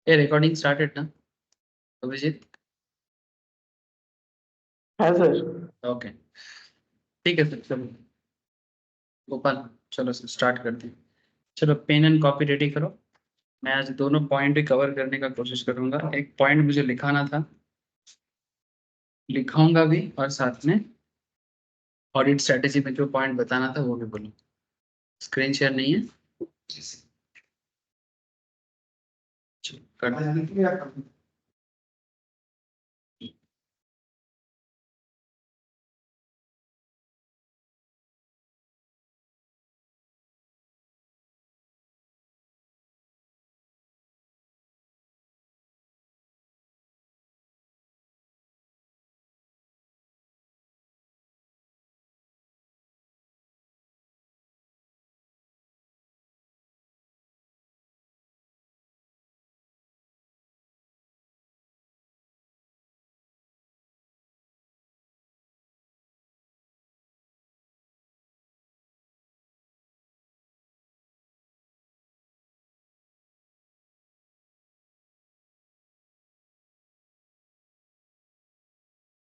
ये recording started ना अभिजीत? है सर। ओके, ठीक है सर। चलो गोपाल, चलो सर स्टार्ट करते हैं। चलो पेन एंड कॉपी रेडी करो। मैं आज दोनों पॉइंट भी कवर करने का कोशिश करूंगा। एक पॉइंट मुझे लिखाना था, लिखाऊंगा भी, और साथ में ऑडिट स्ट्रेटेजी में जो पॉइंट बताना था वो भी बोलूँ। स्क्रीन शेयर नहीं है? चलो, कर दो।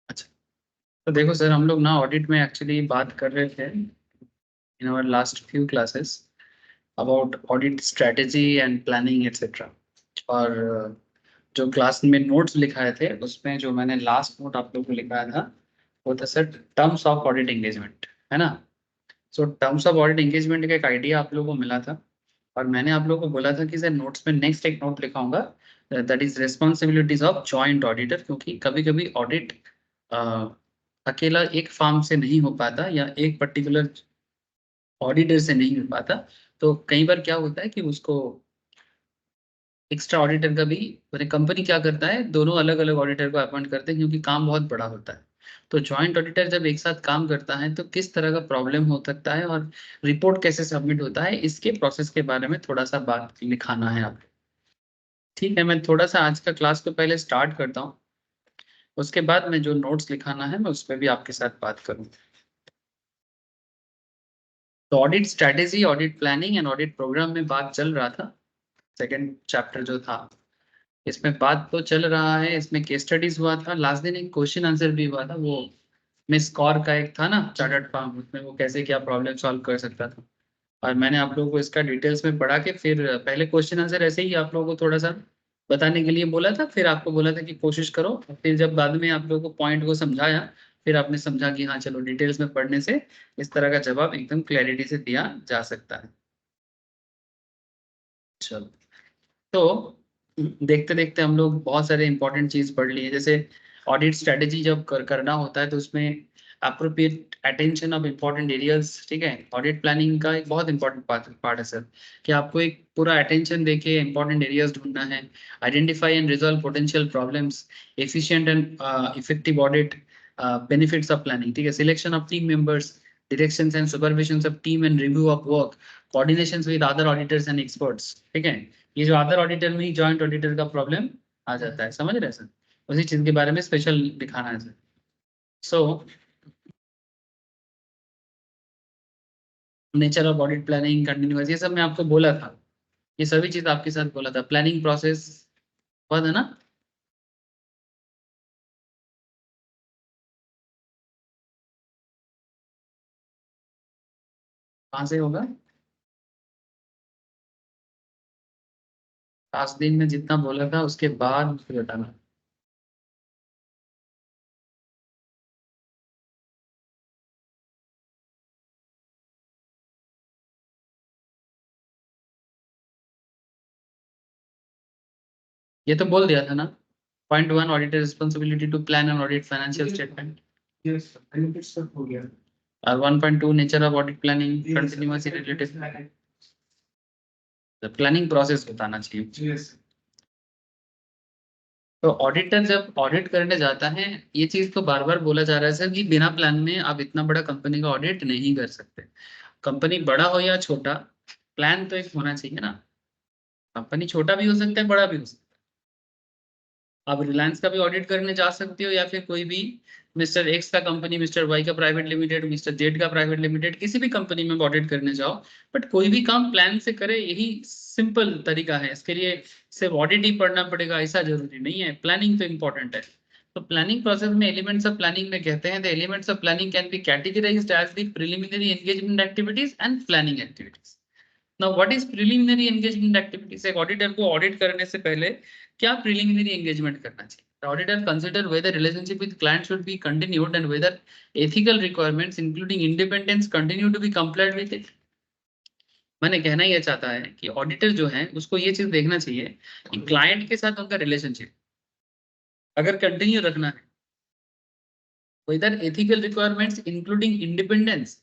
अच्छा, तो देखो सर, हम लोग ना ऑडिट में एक्चुअली बात कर रहे थे in our last few classes about audit strategy and planning etcetera. और जो क्लास में नोट्स लिखाए थे उसमें जो मैंने लास्ट नोट आप लोगों को लिखाया था वो था sir terms of audit engagement, है ना? सो टर्म्स ऑफ ऑडिट एंगेजमेंट का एक आइडिया आप लोगों को मिला था, और मैंने आप लोगों को बोला था कि सर नोट्स में नेक्स्ट एक नोट लिखाऊंगा, that is responsibilities of joint auditor. क्योंकि कभी कभी ऑडिट अकेला एक फार्म से नहीं हो पाता या एक पर्टिकुलर ऑडिटर से नहीं हो पाता। तो कई बार क्या होता है कि उसको एक्स्ट्रा ऑडिटर का भी, मैंने कंपनी क्या करता है, दोनों अलग अलग ऑडिटर को अपॉइंट करते हैं क्योंकि काम बहुत बड़ा होता है। तो जॉइंट ऑडिटर जब एक साथ काम करता है तो किस तरह का प्रॉब्लम हो सकता है और रिपोर्ट कैसे सबमिट होता है, इसके प्रोसेस के बारे में थोड़ा सा बात लिखाना है आपको। ठीक है, मैं थोड़ा सा आज का क्लास को पहले स्टार्ट करता हूँ, उसके बाद मैं जो नोट्स लिखाना है मैं उस पर भी आपके साथ बात करूँ। तो audit strategy, audit planning and audit program में बात चल रहा था। सेकेंड चैप्टर जो था इसमें बात तो चल रहा है, इसमें केस स्टडीज हुआ था, लास्ट दिन एक क्वेश्चन आंसर भी हुआ था, वो मिस कौर का एक था ना चार्टर्ड फॉर्म, उसमें वो कैसे क्या प्रॉब्लम सॉल्व कर सकता था। और मैंने आप लोगों को इसका डिटेल्स में पढ़ा के फिर पहले क्वेश्चन आंसर ऐसे ही आप लोगों को थोड़ा सा बताने के लिए बोला था, फिर आपको बोला था कि कोशिश करो। फिर जब बाद में आप लोगों को पॉइंट को समझाया, फिर आपने समझा कि हाँ चलो डिटेल्स में पढ़ने से इस तरह का जवाब एकदम क्लैरिटी से दिया जा सकता है। चलो, तो देखते देखते हम लोग बहुत सारे इंपॉर्टेंट चीज पढ़ लिए। जैसे ऑडिट स्ट्रेटेजी जब करना होता है तो उसमें appropriate attention of important areas, ठीक है। ऑडिट प्लानिंग का एक बहुत इंपॉर्टेंट पार्ट है सर, कि आपको एक पूरा अटेंशन देके इंपॉर्टेंट एरियाज ढूंढना है। Identify and resolve potential problems, efficient and effective audit, benefits of planning, ठीक है। Selection of team members, directions and supervisions of team and review of work, coordinations with other auditors and experts, ठीक है। ये जो other auditor में ही joint auditor का problem आ जाता है, समझ रहे हैं सर? उसी चीज के बारे में स्पेशल दिखाना है sir. So nature of audit, planning, continuous, ये सब मैं आपको बोला था, ये सभी चीज आपके साथ बोला था। प्लानिंग प्रोसेस हुआ था ना? कहाँ से होगा? 5 दिन में जितना बोला था उसके बाद मुझे बताना। ये तो बोल दिया था ना। Point 1, auditor responsibility to plan and audit financial statement. Yes benefits सब हो गया। और 1.2, nature of audit planning, continuous related planning process बताना चाहिए। यस। तो ऑडिटर जब ऑडिट करने जाता है, ये चीज तो बार बार बोला जा रहा है सर कि बिना प्लान में आप इतना बड़ा कंपनी का ऑडिट नहीं कर सकते। कंपनी बड़ा हो या छोटा, प्लान तो एक होना चाहिए ना। कंपनी छोटा भी हो सकता है, बड़ा भी हो सकता है। आप रिलायंस का भी ऑडिट करने जा सकते हो या फिर कोई भी मिस्टर एक्स का कंपनी, मिस्टर वाई का प्राइवेट लिमिटेड, मिस्टर जेड का प्राइवेट लिमिटेड, किसी भी कंपनी में ऑडिट करने जाओ, बट कोई भी काम प्लान से करे, यही सिंपल तरीका है। इसके लिए सिर्फ ऑडिट ही पढ़ना पड़ेगा ऐसा जरूरी नहीं है, प्लानिंग तो इंपॉर्टेंट है। तो प्लानिंग प्रोसेस में एलिमेंट्स ऑफ प्लानिंग में कहते हैं, the elements of planning can be categorized as the preliminary engagement activities and planning activities. Now what is preliminary engagement activities? एक ऑडिटर को ऑडिट करने से पहले क्या प्रिलिमिनरी एंगेजमेंट करना चाहिए? The auditor consider whether relationship with client should be continued and whether ethical requirements including independence continue to be complied with it. मैंने कहना ये चाहता है कि ऑडिटर जो है उसको ये चीज देखना चाहिए कि क्लाइंट के साथ उनका रिलेशनशिप अगर कंटिन्यू रखना है, whether ethical requirements including independence,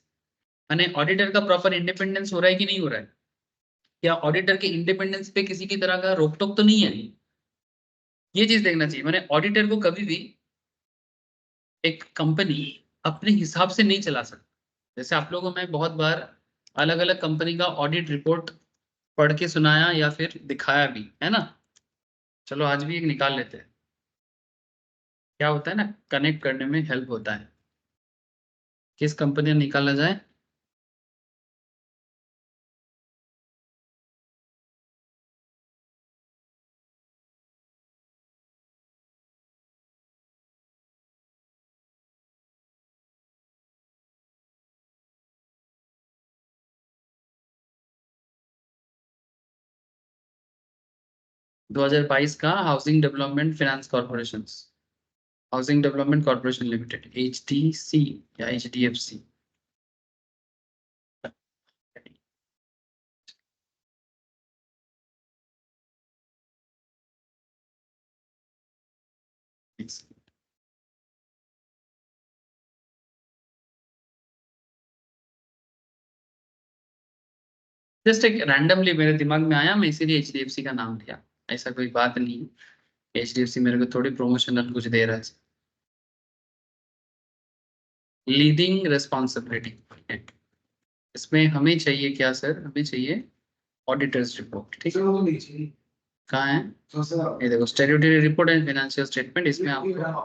माने ऑडिटर का प्रॉपर इंडिपेंडेंस हो रहा है कि नहीं हो रहा है, या ऑडिटर के इंडिपेंडेंस पे किसी की तरह का रोक टोक तो नहीं है, ये चीज देखना चाहिए। मैंने ऑडिटर को कभी भी एक कंपनी अपने हिसाब से नहीं चला सकता। जैसे आप लोगों को मैं बहुत बार अलग अलग कंपनी का ऑडिट रिपोर्ट पढ़ के सुनाया या फिर दिखाया भी है ना। चलो आज भी एक निकाल लेते हैं। क्या होता है ना, कनेक्ट करने में हेल्प होता है। किस कंपनी निकाला जाए? दो 2022 का housing development finance corporation, housing development corporation limited, HDC या HDFC। जस्ट एक रैंडमली मेरे दिमाग में आया, मैं इसीलिए HDFC का नाम लिया, ऐसा कोई बात नहीं है। HDFC मेरे को थोड़ी प्रमोशनल कुछ दे रहा है। लीडिंग रिस्पॉन्सिबिलिटी, इसमें हमें चाहिए क्या सर? हमें चाहिए ऑडिटर्स रिपोर्ट। ठीक है, कहाँ है? ये देखो, statutory report and financial statement. इसमें आपको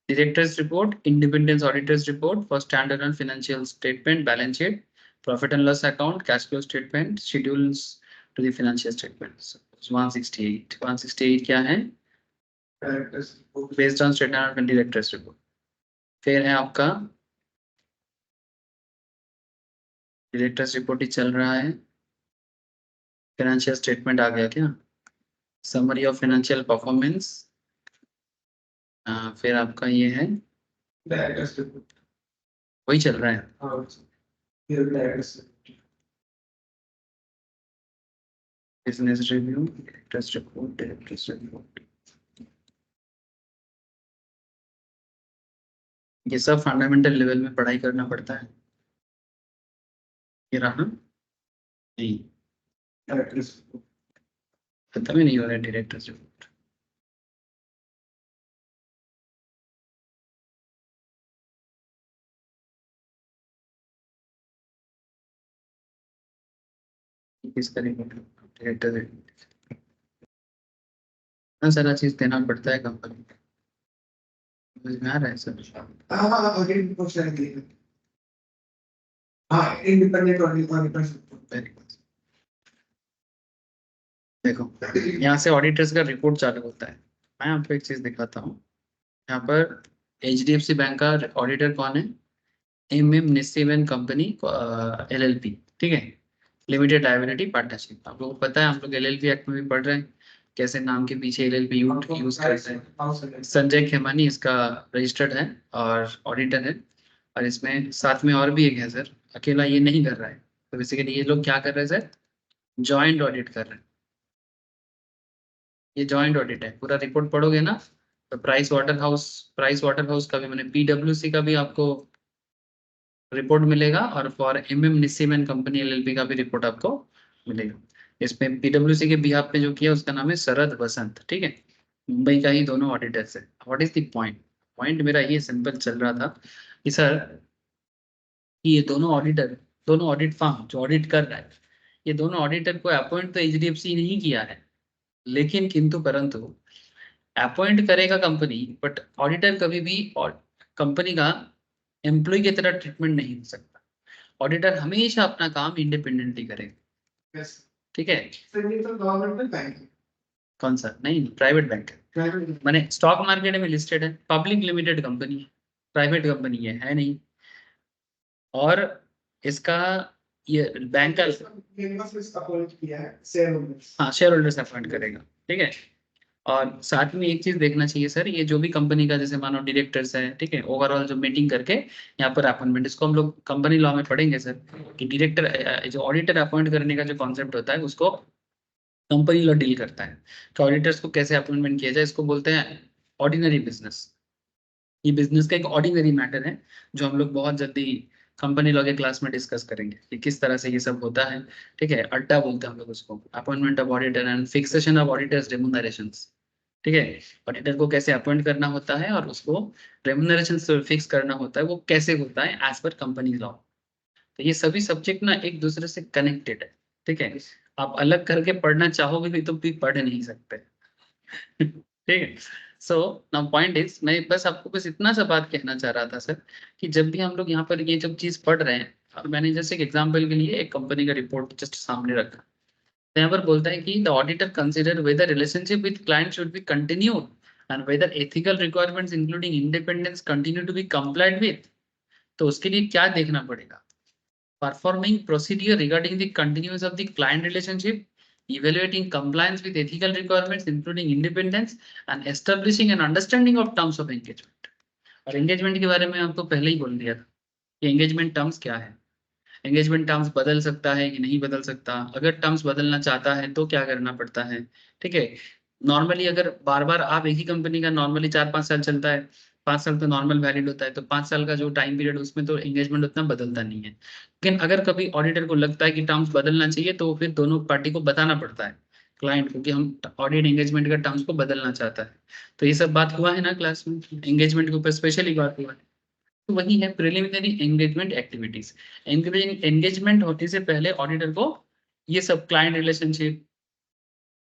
directors report, independence auditors report for standard financial statement, balance sheet, profit and loss account, cash flow statement, schedules to the financial statements. 168 क्या है? Based on statement of directors report. फिर है आपका directors report ही चल रहा है। Financial statement आ गया क्या? Summary of financial performance. फिर आपका ये है, वही चल रहा है। Business review, directors report, directors report, ये सब फंडामेंटल लेवल में पढ़ाई करना पड़ता है। ये रहा नहीं, खत्म ही नहीं हो रहा है डायरेक्टर्स रिपोर्ट। किस तरीके डायरेक्टर रिपोर्ट सारा चीज देना पड़ता है कंपनी को। समझ में आ रहा है सर? Independent auditor. देखो, यहाँ से ऑडिटर्स का रिपोर्ट चालू होता है। मैं आपको एक चीज दिखाता हूँ। यहाँ पर HDFC बैंक का ऑडिटर कौन है? MM निस्सी एंड कंपनी LLP। ठीक है, लिमिटेड लायबिलिटी पार्टनरशिप। आप लोगों को पता है, हम लोग LLP एक्ट में भी पढ़ रहे हैं कैसे नाम के पीछे LLP यूज करते हैं। संजय खेमानी इसका रजिस्टर्ड है और ऑडिटर है, और इसमें साथ में और भी एक है सर, अकेला ये नहीं कर रहा है। तो बेसिकली ये लोग क्या कर रहे हैं सर? जॉइंट ऑडिट कर रहे हैं। ये जॉइंट ऑडिट है। पूरा रिपोर्ट पढ़ोगे ना तो प्राइस वाटर हाउस का भी, मैंने PwC का भी आपको रिपोर्ट मिलेगा, और for MM निस्सिम and company LLP का भी रिपोर्ट आपको मिलेगा। इसमें PwC के बिहाफ पे जो किया उसका नाम है शरद बसंत। ठीक है, मुंबई का ही दोनों ऑडिटर्स है। What is the point? Point मेरा ये सिंपल चल रहा था कि सर, ये दोनों ऑडिटर, दोनों ऑडिट फर्म जो ऑडिट कर रहा है, ये दोनों ऑडिटर को अपॉइंट तो HDFC नहीं किया है, लेकिन किंतु परंतु अपॉइंट करेगा कंपनी, बट ऑडिटर कभी भी कंपनी का एम्प्लॉय की तरह ट्रीटमेंट नहीं हो सकता। ऑडिटर हमेशा अपना काम इंडिपेंडेंटली करेगा। Yes. ठीक है। सर ये तो गवर्नमेंट बैंक है। कौन सा? नहीं, प्राइवेट बैंक है। प्राइवेट मैंने स्टॉक मार्केट में लिस्टेड है, पब्लिक लिमिटेड कंपनी है, प्राइवेट कंपनी है नहीं। और इसका ये बैंक का अपॉइंट किया है शेयर होल्डर्स। हाँ, शेयर होल्डर्स अपॉइंट करेगा। ठीक है। और साथ में एक चीज देखना चाहिए सर, ये जो भी कंपनी का जैसे मानो डायरेक्टर्स है, ठीक है, ओवरऑल जो मीटिंग करके यहाँ पर अपॉइंटमेंट, इसको हम लोग कंपनी लॉ में पढ़ेंगे सर, कि डायरेक्टर जो ऑडिटर अपॉइंट करने का जो कॉन्सेप्ट होता है उसको कंपनी लॉ डील करता है। कि ऑडिटर्स को कैसे अपॉइंटमेंट किया जाए, इसको बोलते हैं ऑर्डिनरी बिजनेस। ये बिजनेस का एक ऑर्डिनरी मैटर है, जो हम लोग बहुत जल्दी कंपनी लॉ के क्लास में डिस्कस करेंगे कि किस तरह से ये सब होता है। ठीक है, अड्डा बोलते हैं हम लोग उसको, appointment of auditor and fixation of auditors remunerations. ठीक है, ऑडिटर को कैसे अपॉइंट करना होता है और उसको रेमुनरेशन फिक्स करना होता है, वो कैसे होता है एज पर कंपनी लॉ। तो ये सभी सब्जेक्ट ना एक दूसरे से कनेक्टेड है। ठीक है, आप अलग करके पढ़ना चाहोगे भी तो भी पढ़ नहीं सकते। ठीक है। सो नाउ पॉइंट इज, मैं बस आपको बस इतना सा बात कहना चाह रहा था सर, कि जब भी हम लोग यहाँ पर ये जब चीज पढ़ रहे हैं, और मैंने जैसे एक एग्जांपल के लिए एक कंपनी का रिपोर्ट जस्ट सामने रखा, तो यहाँ पर बोलता है कि the auditor consider whether relationship with client should be continued and whether ethical requirements including independence continue to be complied with. तो उसके लिए क्या देखना पड़ेगा? Performing procedure regarding the continuance of the client relationship, evaluating compliance with ethical requirements, including independence, and establishing an understanding of terms of engagement. और engagement के बारे में आपको पहले ही बोल दिया था कि engagement terms क्या है। engagement terms बदल सकता है कि नहीं बदल सकता, अगर terms बदलना चाहता है तो क्या करना पड़ता है। ठीक है, नॉर्मली अगर बार बार आप एक ही कंपनी का नॉर्मली 4-5 साल चलता है, 5 साल तो नॉर्मल वैलिड होता है, तो 5 साल का जो टाइम पीरियड उसमें तो एंगेजमेंट उतना बदलता नहीं है। लेकिन अगर कभी ऑडिटर को लगता है कि टर्म्स बदलना चाहिए, तो फिर दोनों पार्टी को बताना पड़ता है, क्लाइंट को, कि हम ऑडिट एंगेजमेंट का टर्म्स को बदलना चाहता है। तो ये सब बात हुआ है ना क्लास में, एंगेजमेंट के ऊपर स्पेशली बात हुआ है। तो वही है प्रिलिमिनरी एंगेजमेंट एक्टिविटीज। एंगेजमेंट होने से पहले ऑडिटर को ये सब client relationship,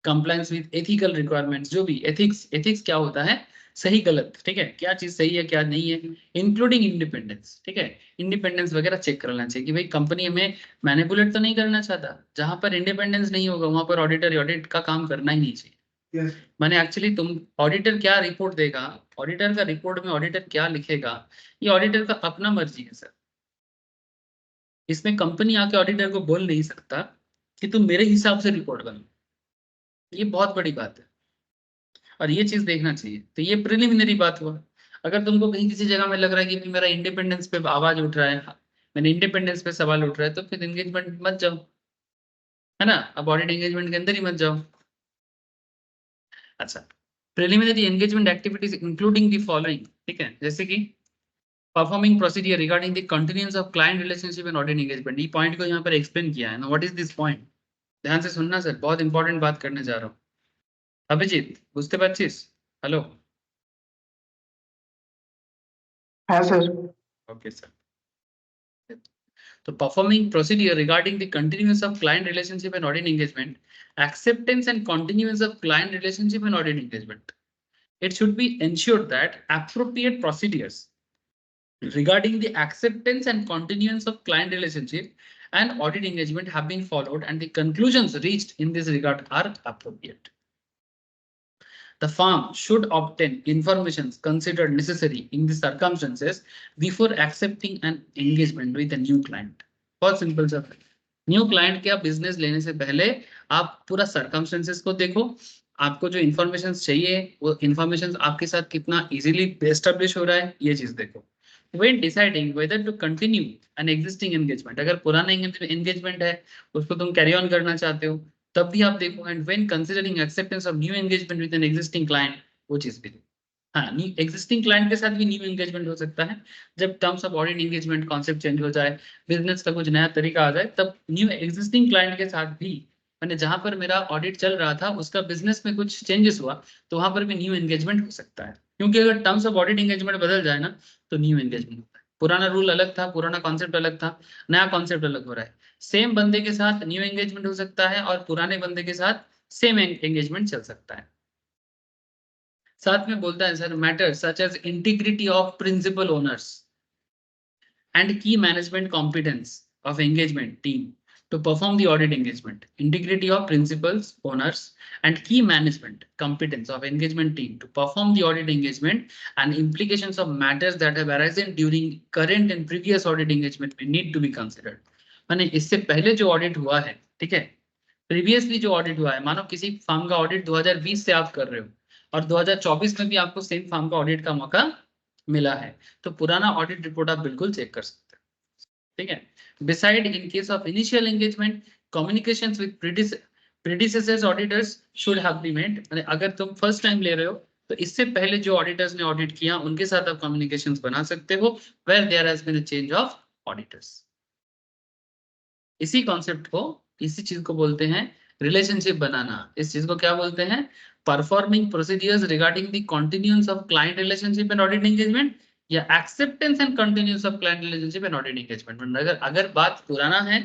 compliance with ethical requirements, जो भी एथिक्स, एथिक्स क्या होता है, सही गलत, ठीक है, क्या चीज सही है क्या नहीं है, इंक्लूडिंग इंडिपेंडेंस। ठीक है, इंडिपेंडेंस वगैरह चेक करना चाहिए कि भाई कंपनी हमें मैनिपुलेट तो नहीं करना चाहता। जहां पर इंडिपेंडेंस नहीं होगा वहां पर ऑडिटर ऑडिट का काम करना ही नहीं चाहिए। Yes. मैंने एक्चुअली, तुम ऑडिटर क्या रिपोर्ट देगा, ऑडिटर का रिपोर्ट में ऑडिटर क्या लिखेगा, ये ऑडिटर का अपना मर्जी है सर। इसमें कंपनी आके ऑडिटर को बोल नहीं सकता कि तुम मेरे हिसाब से रिपोर्ट बनो। ये बहुत बड़ी बात है और ये चीज देखना चाहिए। तो ये प्रिलिमिनरी बात हुआ। अगर तुमको कहीं किसी जगह में लग रहा है कि मेरा इंडिपेंडेंस पे आवाज उठ रहा है, मैंने इंडिपेंडेंस पे सवाल उठ रहा है, तो फिर एंगेजमेंट मत जाओ, है ना, अब ऑडिट एंगेजमेंट के अंदर ही मत जाओ। अच्छा, preliminary engagement activities including the following. ठीक है, जैसे कि performing procedure regarding the continuance of client relationship and audit engagement. ये पॉइंट को यहाँ पर एक्सप्लेन किया है ना, व्हाट इज दिस पॉइंट। ध्यान से सुनना सर, बहुत इंपॉर्टेंट बात करने जा रहा हूँ। अभिजीत बुझते पारছিস? हेलो। हाँ sir. Okay sir. So performing procedure regarding the continuance of client relationship and audit engagement, acceptance and continuance of client relationship and audit engagement. It should be ensured that appropriate procedures regarding the acceptance and continuance of client relationship and audit engagement have been followed and the conclusions reached in this regard are appropriate. The firm should obtain information considered necessary in the circumstances before accepting an engagement with a new client. बहुत simple सा, new client के आप business लेने से पहले आप पूरा circumstances को देखो, आपको जो इन्फॉर्मेशन चाहिए वो इन्फॉर्मेशन आपके साथ कितना इजीली एस्टेब्लिश हो रहा है, ये चीज देखो। When deciding whether to continue an existing engagement, अगर पुराना एंगेजमेंट है उसको तुम कैरी ऑन करना चाहते हो, तब भी आप देखो। And when considering acceptance of new engagement with an existing client, वो चीज भी देखो। हाँ, न्यू एग्जिस्टिंग क्लाइंट के साथ भी न्यू एंगेजमेंट हो सकता है, जब terms of audit engagement concept change हो जाए, बिजनेस का कुछ नया तरीका आ जाए, तब न्यू एग्जिस्टिंग क्लाइंट के साथ भी, मैंने जहां पर मेरा ऑडिट चल रहा था उसका बिजनेस में कुछ चेंजेस हुआ, तो वहां पर भी न्यू एंगेजमेंट हो सकता है। क्योंकि अगर टर्म्स ऑफ ऑडिट एंगेजमेंट बदल जाए ना, तो न्यू एंगेजमेंट होता है। पुराना रूल अलग था, पुराना कॉन्सेप्ट अलग था, नया कॉन्सेप्ट अलग हो रहा है। सेम बंदे के साथ न्यू एंगेजमेंट हो सकता है और पुराने बंदे के साथ सेम एंगेजमेंट चल सकता है। साथ में बोलता है sir matters such as integrity of principal owners and key management competence of engagement team to perform the audit engagement, integrity of principals, owners, and key management competence of engagement team to perform the audit engagement and implications of matters that have arisen during current and previous audit engagement may need to be considered. माने इससे पहले जो audit हुआ है, ठीक है, previously जो audit हुआ है, मानो किसी फर्म का ऑडिट 2020 से आप कर रहे हो और 2024 में भी आपको सेम फर्म का ऑडिट का मौका मिला है, तो पुराना ऑडिट रिपोर्ट आप बिल्कुल चेक कर सकते हैं, ठीक है. Beside in case of initial engagement communications with predecessors auditors should have been made. अगर तुम फर्स्ट टाइम ले रहे हो तो इससे पहले जो ऑडिटर्स ने ऑडिट किया उनके साथ आप कम्युनिकेशंस बना सकते हो where there has been a change of auditors. इसी कॉन्सेप्ट को, इसी चीज को बोलते हैं रिलेशनशिप बनाना. इस चीज को क्या बोलते हैं? Performing procedures regarding the continuance of client relationship and audit engagement या acceptance and continuance of client relationship and audit engagement. अगर बात पुराना है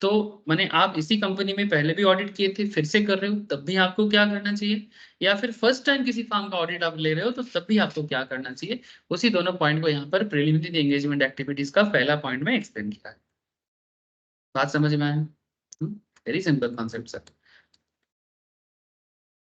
तो माने आप इसी कंपनी में पहले भी ऑडिट किए थे, फिर से कर रहे हो, तब भी आपको क्या करना चाहिए, या फिर फर्स्ट टाइम किसी फर्म का ऑडिट आप ले रहे हो तो तब भी आपको क्या करना चाहिए. उसी दोनों पॉइंट को यहाँ पर प्रिलिमिनरी एंगेजमेंट एक्टिविटीज का पहला पॉइंट में एक्सप्लेन किया है. बात समझ में आया? Very simple concept sir.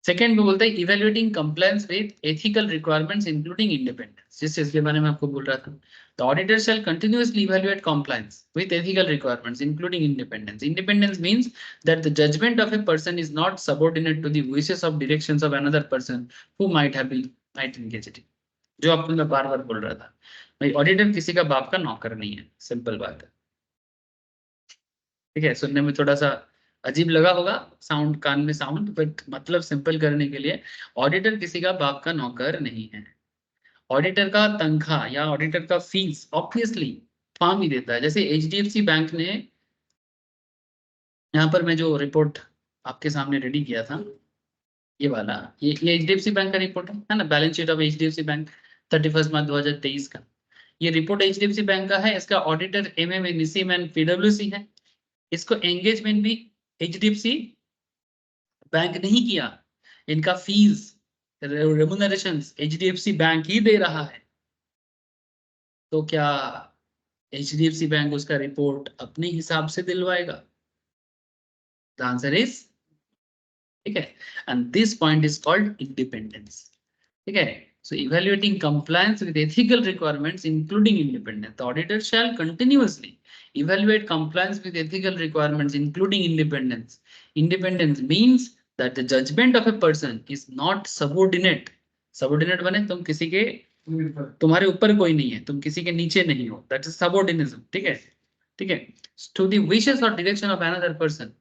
Second में बोलते हैं evaluating compliance with ethical requirements including independence. जिस चीज के बारे में आपको बोल रहा था, the auditor shall continuously evaluate compliance with ethical requirements including independence. Independence means that the judgment of a person is not subordinate to the wishes of directions of another person who might have been engaged. जो आपको मैं बार बार बोल रहा था, भाई auditor किसी का बाप का नौकर नहीं है, सिंपल बात है, ठीक है. सुनने में थोड़ा सा अजीब लगा होगा, साउंड कान में साउंड, बट मतलब सिंपल करने के लिए ऑडिटर किसी का बाप का नौकर नहीं है. ऑडिटर का तनख्वाह या ऑडिटर का फीस ऑब्वियसली फर्म ही देता है. जैसे एचडीएफसी बैंक ने, यहाँ पर मैं जो रिपोर्ट आपके सामने रेडी किया था, ये वाला, ये एचडीएफसी बैंक का रिपोर्ट है ना, balance sheet of HDFC bank 31 मार्च 2023 का. ये रिपोर्ट एचडीएफसी बैंक का है. इसका ऑडिटर एमएम निसीम एंड पीडब्ल्यूसी है. इसको एंगेजमेंट भी एचडीएफसी बैंक नहीं किया, इनका फीस रेम्युनरेशन एचडीएफसी बैंक ही दे रहा है. तो क्या एचडीएफसी बैंक उसका रिपोर्ट अपने हिसाब से दिलवाएगा? द आंसर इज, ठीक है, and this point is called independence. ठीक है. So evaluating compliance with ethical requirements including independence. The auditor shall continuously evaluate compliance with ethical requirements including independence. Independence means that the judgment of a person is not subordinate. Subordinate बने तुम किसी के, तुम्हारे ऊपर कोई नहीं है, तुम किसी के नीचे नहीं हो. That is subordinatism. ठीक है, ठीक है. To the wishes or direction of another person.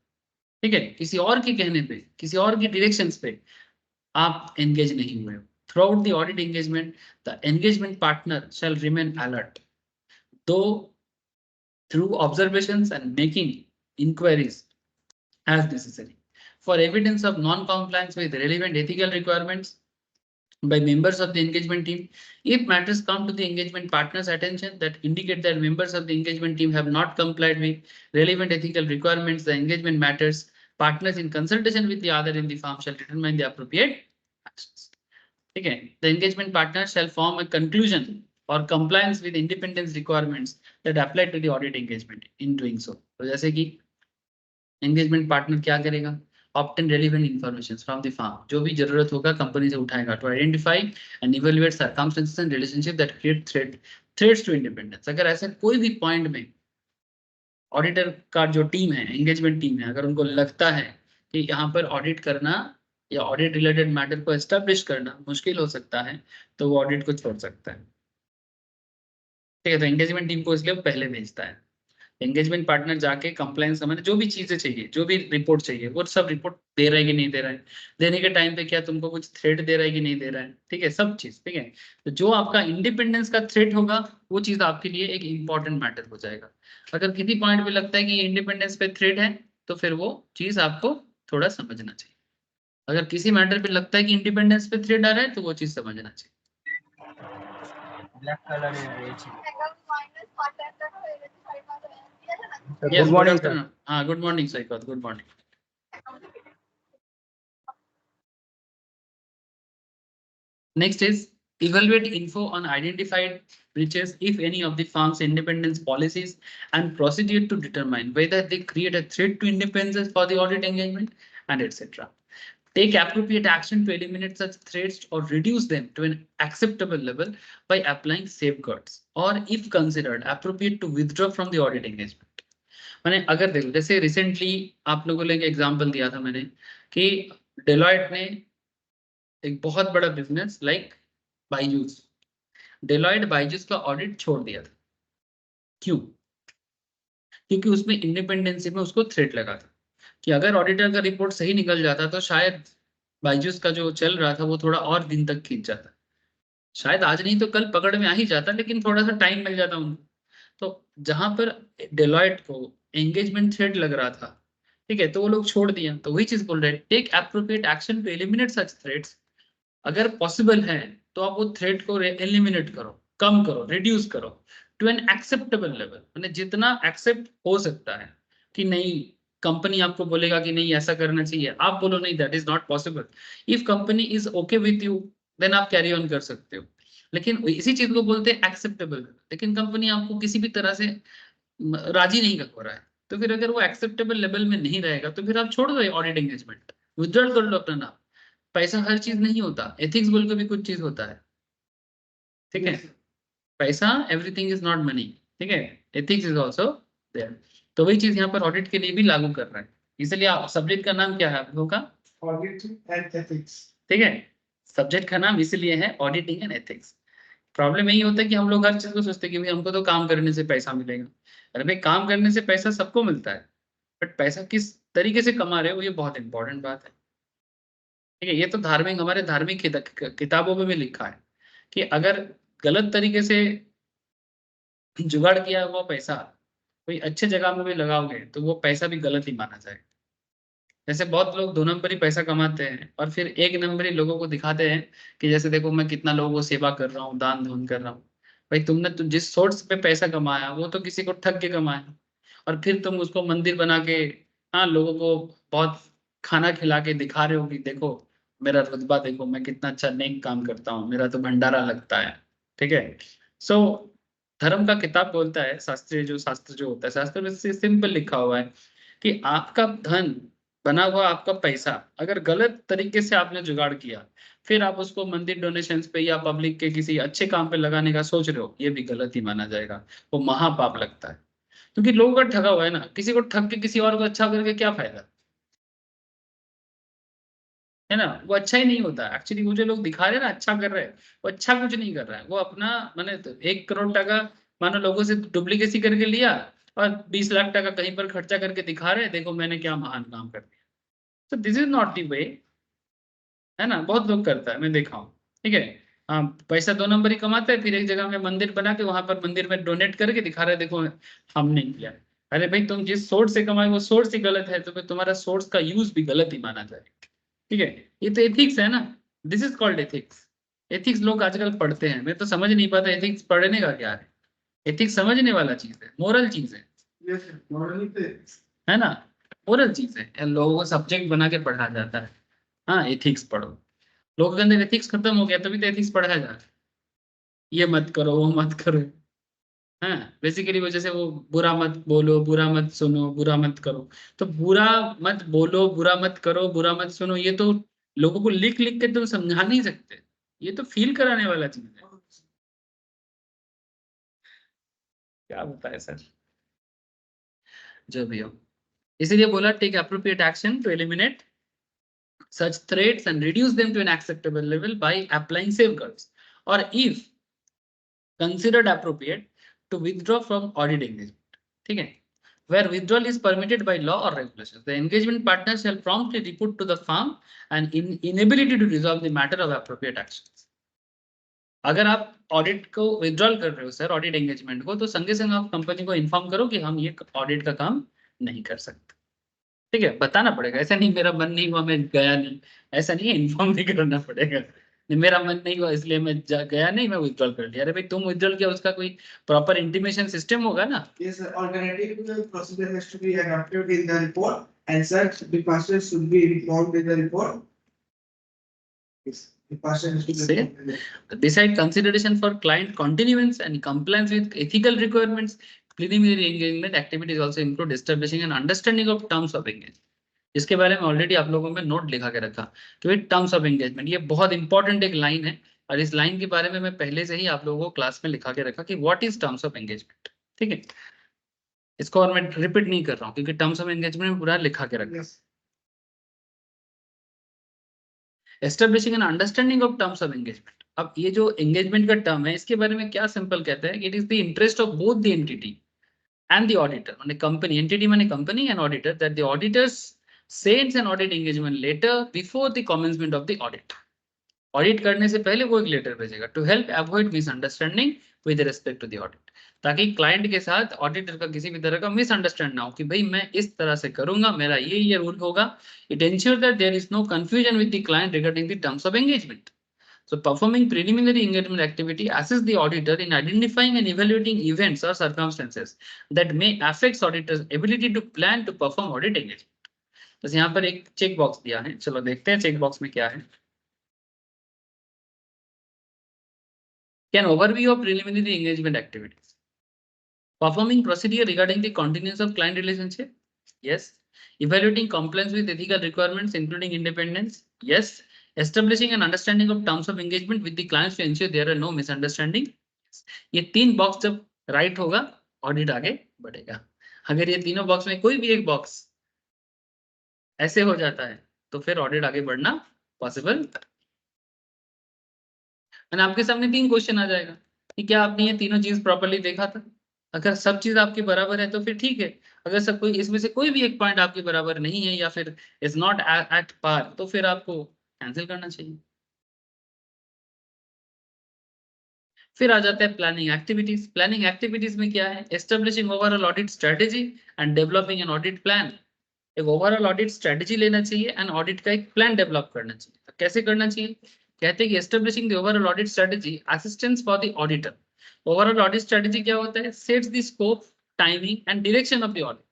ठीक है, किसी और के कहने पे, किसी और की directions पे आप engage नहीं हुए हो. Throughout the audit engagement, the engagement partner shall remain alert, though through observations and making inquiries as necessary for evidence of non-compliance with relevant ethical requirements by members of the engagement team. If matters come to the engagement partner's attention that indicate that members of the engagement team have not complied with relevant ethical requirements, the engagement matters partners in consultation with the other in the firm shall determine the appropriate actions. ठीक है. The engagement partner shall form a conclusion or compliance with independence requirements that apply to the audit engagement in doing so. तो जैसे कि engagement partner क्या करेगा? Obtain relevant information from the firm. जो भी जरूरत होगा कंपनी से उठाएगा to identify and evaluate circumstances and relationship that create threats to independence. अगर ऐसे कोई भी पॉइंट में ऑडिटर का जो टीम है, एंगेजमेंट टीम है, अगर उनको लगता है कि यहाँ पर ऑडिट करना या ऑडिट रिलेटेड मैटर को एस्टेब्लिश करना मुश्किल हो सकता है, तो वो ऑडिट को छोड़ सकता है. ठीक है. तो एंगेजमेंट टीम को इसलिए वो पहले भेजता है. एंगेजमेंट पार्टनर जाके कंप्लायंस समझ, जो भी चीजें चाहिए, जो भी रिपोर्ट चाहिए, वो सब रिपोर्ट दे रहा है कि नहीं दे रहा है, देने के टाइम पे क्या तुमको कुछ थ्रेट दे रहा है कि नहीं दे रहा है. ठीक है, सब चीज. ठीक है. तो जो आपका इंडिपेंडेंस का थ्रेट होगा वो चीज आपके लिए एक इंपॉर्टेंट मैटर हो जाएगा. अगर किसी पॉइंट पे लगता है कि इंडिपेंडेंस पे थ्रेट है तो फिर वो चीज आपको थोड़ा समझना चाहिए. अगर किसी मैटर पे लगता है कि इंडिपेंडेंस पे थ्रेट आ रहा है तो वो चीज समझना चाहिए. Black colour Yes, good afternoon. Good morning, Saikot. Good morning. Next is evaluate info on identified breaches, if any, of the firm's independence policies and procedure to determine whether they create a threat to independence for the audit engagement and etc. Take appropriate action to eliminate such threats or reduce them to an acceptable level by applying safeguards, or if considered appropriate, to withdraw from the audit engagement. मैंने अगर देखो जैसे recently आप लोगों को एक example दिया था मैंने कि डेलॉयट ने एक बहुत बड़ा business like Byju's, Deloitte Byju's का ऑडिट छोड़ दिया था। क्यों? क्योंकि उसमें इंडिपेंडेंसी में उसको थ्रेट लगा था कि अगर ऑडिटर का रिपोर्ट सही निकल जाता तो शायद बायजूस का जो चल रहा था वो थोड़ा और दिन तक खींच जाता, शायद आज नहीं तो कल पकड़ में आ ही जाता, लेकिन थोड़ा सा टाइम मिल जाता उनको। तो जहां पर डेलॉयट को एंगेजमेंट थ्रेट लग रहा था, ठीक है, तो वो लोग छोड़ दिया। तो वही चीज बोल रहे हैं, take appropriate action to eliminate such threats. अगर पॉसिबल है तो आप वो थ्रेट को एलिमिनेट करो, कम करो, रिड्यूस करो टू एन एक्सेप्टेबल लेवल, मतलब जितना एक्सेप्ट हो सकता है। कि नहीं, कंपनी आपको बोलेगा कि नहीं ऐसा करना चाहिए, आप बोलो नहीं that is not possible. If company is okay with you then आप कैरी ऑन कर सकते हो, लेकिन इसी चीज को बोलते हैं एक्सेप्टेबल। लेकिन कंपनी आपको किसी भी तरह से राजी नहीं कर रहा है, तो फिर अगर वो एक्सेप्टेबल लेवल में नहीं रहेगा तो फिर आप छोड़ दो ऑडिट एंगेजमेंट, विथड्रॉल कर लो अपना नाम। पैसा हर चीज नहीं होता, एथिक्स बोल के भी कुछ चीज होता है, ठीक है। पैसा एवरीथिंग इज नॉट मनी, ठीक है, एथिक्स इज ऑल्सो देयर। तो वही चीज यहाँ पर ऑडिट के लिए भी लागू कर रहा है। इसलिए आप सब्जेक्ट का नाम क्या है आप लोगों का? Auditing and ethics. ठीक है, सब्जेक्ट का नाम इसलिए है ऑडिटिंग एंड एथिक्स। प्रॉब्लम यही होता है कि हम लोग हर चीज को सोचते हैं कि भाई हमको तो काम करने से पैसा मिलेगा। अरे भाई काम करने से पैसा सबको मिलता है, बट पैसा किस तरीके से कमा रहे हो ये बहुत इंपॉर्टेंट बात है, ठीक है। ये तो धार्मिक, हमारे धार्मिक किताबों में भी लिखा है कि अगर गलत तरीके से जुगाड़ किया हुआ पैसा कोई अच्छे जगह में भी लगाओगे तो वो पैसा भी गलत ही माना जाएगा। जैसे बहुत लोग 2 नंबरी पैसा कमाते हैं और फिर 1 नंबरी लोगों को दिखाते हैं कि जैसे देखो मैं कितना लोगों को सेवा कर रहा हूँ, दान धुन कर रहा हूँ। भाई तुमने तो जिस सोर्स पे पैसा कमाया वो तो किसी को ठग के कमाया, और फिर तुम उसको मंदिर बना के, हाँ, लोगों को बहुत खाना खिला के दिखा रहे हो कि देखो मेरा रुतबा, देखो मैं कितना अच्छा नेक काम करता हूँ, मेरा तो भंडारा लगता है, ठीक है। सो धर्म का किताब बोलता है, शास्त्रीय जो शास्त्र जो होता है, शास्त्र में सिंपल लिखा हुआ है कि आपका धन बना हुआ, आपका पैसा अगर गलत तरीके से आपने जुगाड़ किया, फिर आप उसको मंदिर डोनेशंस पे या पब्लिक के किसी अच्छे काम पे लगाने का सोच रहे हो, ये भी गलत ही माना जाएगा, वो महापाप लगता है। क्योंकि लोगों का ठगा हुआ है ना, किसी को ठग के किसी और को अच्छा करके क्या फायदा, है ना। वो अच्छा ही नहीं होता एक्चुअली। वो जो लोग दिखा रहे हैं ना अच्छा कर रहे हैं, वो अच्छा कुछ नहीं कर रहा है। वो अपना माने 1 करोड़ टका मानो लोगों से डुप्लीकेसी करके लिया और 20 लाख टका कहीं पर खर्चा करके दिखा रहे हैं, देखो मैंने क्या महान काम कर दिया। तो दिस इज नॉट दी वे, है ना। बहुत लोग करता है, मैं देखा हूँ, ठीक है। हाँ, पैसा 2 नंबर ही कमाते हैं, फिर एक जगह में मंदिर बना के वहां पर मंदिर में डोनेट करके दिखा रहे हैं, देखो हमने किया। अरे भाई तुम जिस सोर्स से कमाए वो सोर्स ही गलत है, तो फिर तुम्हारा सोर्स का यूज भी गलत ही माना जाए, ठीक है। ये तो एथिक्स है ना, this is called ethics. Ethics लोग आजकल पढ़ते हैं, मैं तो समझ नहीं पाता एथिक्स पढ़ने का क्या है। एथिक्स समझने वाला चीज है, मोरल चीज है, Yes, sir. Moral ethics. है ना। मोरल चीज है, लोगों को सब्जेक्ट बना के पढ़ाया जाता है। हाँ एथिक्स पढ़ो, लोगों के अंदर एथिक्स खत्म हो गया तभी तो एथिक्स पढ़ाया जा रहा है। ये मत करो, वो मत करो, हाँ। बेसिकली वो जैसे वो बुरा मत बोलो, बुरा मत सुनो, बुरा मत करो। तो बुरा मत बोलो, बुरा मत करो, बुरा मत सुनो, ये तो लोगों को लिख लिख के तुम समझा नहीं सकते, ये तो फील कराने वाला चीज है। क्या होता है सर, जो भी हो। इसीलिए बोला take appropriate action to eliminate such threats and reduce them to an acceptable level by applying safeguards, or if considered appropriate, to withdraw from audit engagement, ठीक है। Where withdrawal is permitted by law or regulations, the engagement partner shall promptly report to the firm and inability to resolve the matter of appropriate actions. अगर आप audit को withdrawal कर रहे हो sir, audit engagement को, तो संगे संग आप कंपनी को इन्फॉर्म करो कि हम ये ऑडिट का काम नहीं कर सकते, ठीक है। बताना पड़ेगा, ऐसा नहीं मेरा मन नहीं हुआ मैं गया नहीं, ऐसा नहीं है, इन्फॉर्म भी करना पड़ेगा। नहीं मेरा मन नहीं हुआ इसलिए मैं गया नहीं, मैं विड्रॉल कर लिया। अरे भाई तुम विड्रॉल किया, उसका कोई प्रॉपर इंटीमेशन सिस्टम होगा ना। Yes, sir. Alternatively, the procedure has to be adapted in the report, and such the process should be informed in the report. Yes. The person has to be Say, beside consideration for client continuance and compliance with ethical requirements, preliminary engagement activities also include establishing an understanding of terms of engagement. इसके बारे में already आप लोगों में note लिखा के रखा कि टर्म्स ऑफ एंगेजमेंट, ये बहुत इंपॉर्टेंट एक लाइन है और इस लाइन के बारे में मैं पहले से ही आप लोगों को क्लास में लिखा के रखा कि what is terms of engagement. ठीक है, इसको और मैं रिपीट नहीं कर रहा हूँ क्योंकि टर्म्स ऑफ एंगेजमेंट में पूरा लिखा के रखा। Establishing an understanding of terms of engagement. अब ये जो एंगेजमेंट का टर्म है इसके बारे में क्या सिंपल कहता है, it is the interest of both the entity and the auditor, माने company, entity माने company and auditor, that the auditors sends an audit engagement letter before the commencement of the audit. Audit करने से पहले वो एक letter भेजेगा to help avoid misunderstanding with respect to the audit, ताकि client के साथ ऑडिटर का किसी भी तरह का मिसअंडरस्टैंड ना हो कि भाई मैं इस तरह से करूंगा, मेरा ये रूल होगा। It ensures that there is no confusion with the client regarding the terms of engagement. So performing preliminary engagement activity assists the auditor in identifying and evaluating events or circumstances that may affect auditor's ability to plan to perform audit engagement. बस यहाँ पर एक check box दिया है, चलो देखते हैं check box में क्या है। An overview of preliminary engagement activities. Performing procedure regarding the continuance of client relationship. Yes. Evaluating compliance with ethical requirements including independence. Yes. Establishing an understanding of terms of engagement with the clients to ensure there are no misunderstanding. ये तीन box जब right होगा audit आगे बढ़ेगा। अगर ये तीनों box में कोई भी एक बॉक्स ऐसे हो जाता है तो फिर ऑडिट आगे बढ़ना पॉसिबल। और आपके सामने तीन क्वेश्चन आ जाएगा कि क्या आपने ये तीनों चीज प्रॉपर्ली देखा था। अगर सब चीज आपके बराबर है तो फिर ठीक है, अगर सब कोई इसमें से कोई भी एक पॉइंट आपके बराबर नहीं है या फिर इज नॉट एट पार तो फिर आपको कैंसिल करना चाहिए। फिर आ जाता है प्लानिंग एक्टिविटीज। प्लानिंग एक्टिविटीज में क्या है, establishing overall audit strategy and developing an audit plan. एक ओवरऑल ऑडिट स्ट्रेटेजी लेना चाहिए एंड ऑडिट का एक प्लान डेवलप करना चाहिए। तो कैसे करना चाहिए, कहते हैं कि establishing the overall audit strategy assistance for the auditor. Overall audit strategy क्या होता है, sets the scope, timing and direction of the audit,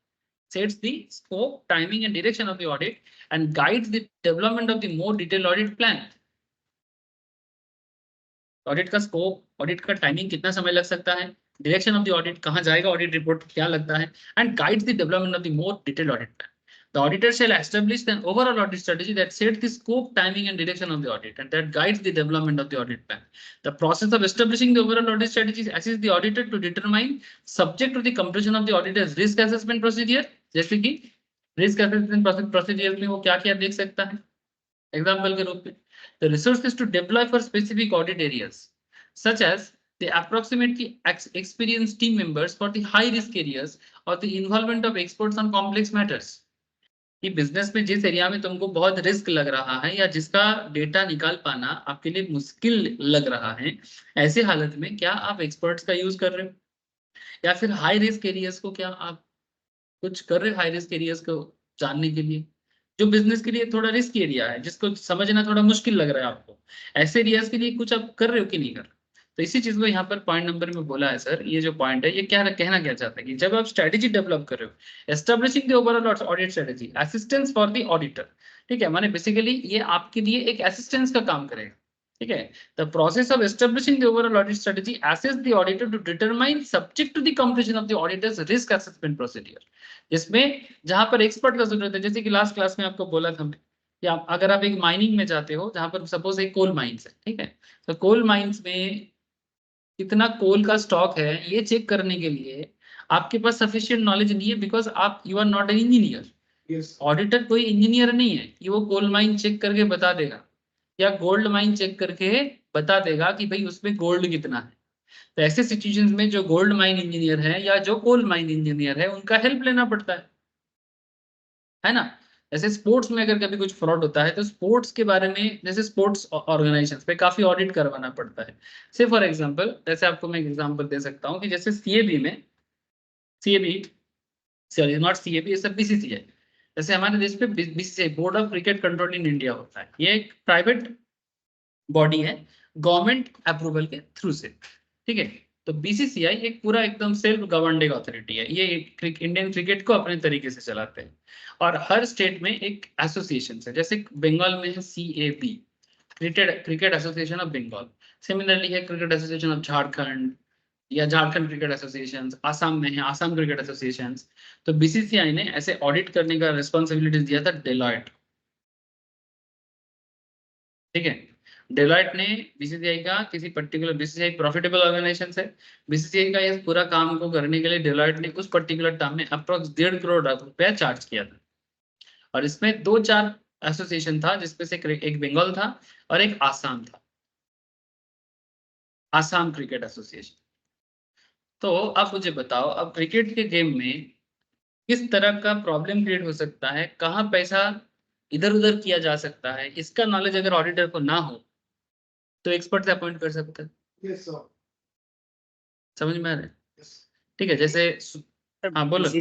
sets the scope, timing and direction of the audit and guides the development of the more detailed audit plan. Audit का scope, audit का timing कितना समय लग सकता है, direction of the audit कहां जाएगा, audit report क्या लगता है, and guides the development of the more detailed audit plan. The auditor shall establish an overall audit strategy that sets the scope, timing, and direction of the audit, and that guides the development of the audit plan. The process of establishing the overall audit strategy assists the auditor to determine, subject to the completion of the auditor's risk assessment procedure, जैसे कि risk assessment procedure में वो क्या क्या देख सकता है, example के रूप में the resources to deploy for specific audit areas, such as the approximately experienced team members for the high risk areas or the involvement of experts on complex matters. कि बिजनेस में जिस एरिया में तुमको बहुत risk लग रहा है या जिसका डेटा निकाल पाना आपके लिए मुश्किल लग रहा है, ऐसे हालत में क्या आप एक्सपर्ट्स का यूज कर रहे हो, या फिर हाई रिस्क एरियाज को क्या आप कुछ कर रहे हो, हाई रिस्क एरियाज को जानने के लिए, जो बिजनेस के लिए थोड़ा रिस्क एरिया है जिसको समझना थोड़ा मुश्किल लग रहा है आपको, ऐसे एरियाज के लिए कुछ आप कर रहे हो कि नहीं कर रहे। तो इसी चीज को यहाँ पर पॉइंट नंबर में बोला है सर, ये जो पॉइंट है ये क्या कहना क्या चाहता है कि जब आप स्ट्रेटेजी डेवलप कर रहे हो, establishing the overall audit strategy, assistance for the auditor, ठीक है, माने बेसिकली ये आपके लिए एक असिस्टेंस का काम करेगा, ठीक है। The process of establishing the overall audit strategy assist the auditor to determine, subject to the completion of the auditors risk assessment procedure, जिसमें जहां पर एक्सपर्ट का जरूरत है, जैसे कि लास्ट क्लास में आपको बोला था कि अगर आप एक माइनिंग में जाते हो जहां पर सपोज एक कोल माइंस है, ठीक है, तो कोल माइंस में कितना कोल का स्टॉक है ये चेक करने के लिए आपके पास सफिशिएंट नॉलेज नहीं है, बिकॉज आप you are not an engineer. Auditor कोई इंजीनियर नहीं है कि वो कोल माइन चेक करके बता देगा या गोल्ड माइन चेक करके बता देगा कि भाई उसमें गोल्ड कितना है। तो ऐसे सिचुएशंस में जो गोल्ड माइन इंजीनियर है या जो कोल माइन इंजीनियर है उनका हेल्प लेना पड़ता है ना। जैसे स्पोर्ट्स में अगर कभी कुछ फ्रॉड होता है तो स्पोर्ट्स के बारे में, जैसे स्पोर्ट्स ऑर्गेनाइजेशंस पे काफी ऑडिट करवाना पड़ता है। से फॉर एग्जांपल, जैसे आपको मैं एक एग्जांपल दे सकता हूँ कि जैसे सीएबी में, सीएबी सॉरी नॉट सीएबी, ये सब बीसीसीआई, जैसे हमारे देश पे BCCI board of cricket control in India होता है, ये एक प्राइवेट बॉडी है गवर्नमेंट अप्रूवल के थ्रू से, ठीक है। तो बीसीसीआई एक पूरा एकदम सेल्फ गवर्नड अथॉरिटी है, ये इंडियन क्रिकेट को अपने तरीके से चलाते हैं और हर स्टेट में एक एसोसिएशन है, जैसे बंगाल में है CAB, cricket association of Bengal, similarly है क्रिकेट एसोसिएशन ऑफ झारखंड या झारखंड क्रिकेट एसोसिएशन, आसाम में है आसाम क्रिकेट एसोसिएशन। तो बीसीसीआई ने ऐसे ऑडिट करने का रिस्पॉन्सिबिलिटी दिया था डेलॉयट, ठीक है। डेलॉयट ने बीसीसीआई का किसी पर्टिकुलर, बीसीसीआई प्रॉफिटेबल ऑर्गेनाइजेशन है, बीसीसीआई का इस पूरा काम को करने के लिए डेलॉयट ने उस पर्टिकुलर टर्म में अप्रोक्स 1.5 करोड़ रुपया चार्ज किया था। और इसमें 2-4 एसोसिएशन था, जिसमें से एक बंगाल था और एक आसाम था, आसाम क्रिकेट एसोसिएशन। तो अब मुझे बताओ, अब क्रिकेट के गेम में किस तरह का प्रॉब्लम क्रिएट हो सकता है, कहाँ पैसा इधर उधर किया जा सकता है, इसका नॉलेज अगर ऑडिटर को ना हो तो एक्सपर्ट से अपॉइंट कर सकता है। Yes, sir. समझ में आ रहा है? Yes. ठीक है, जैसे हाँ बोलो। Sir,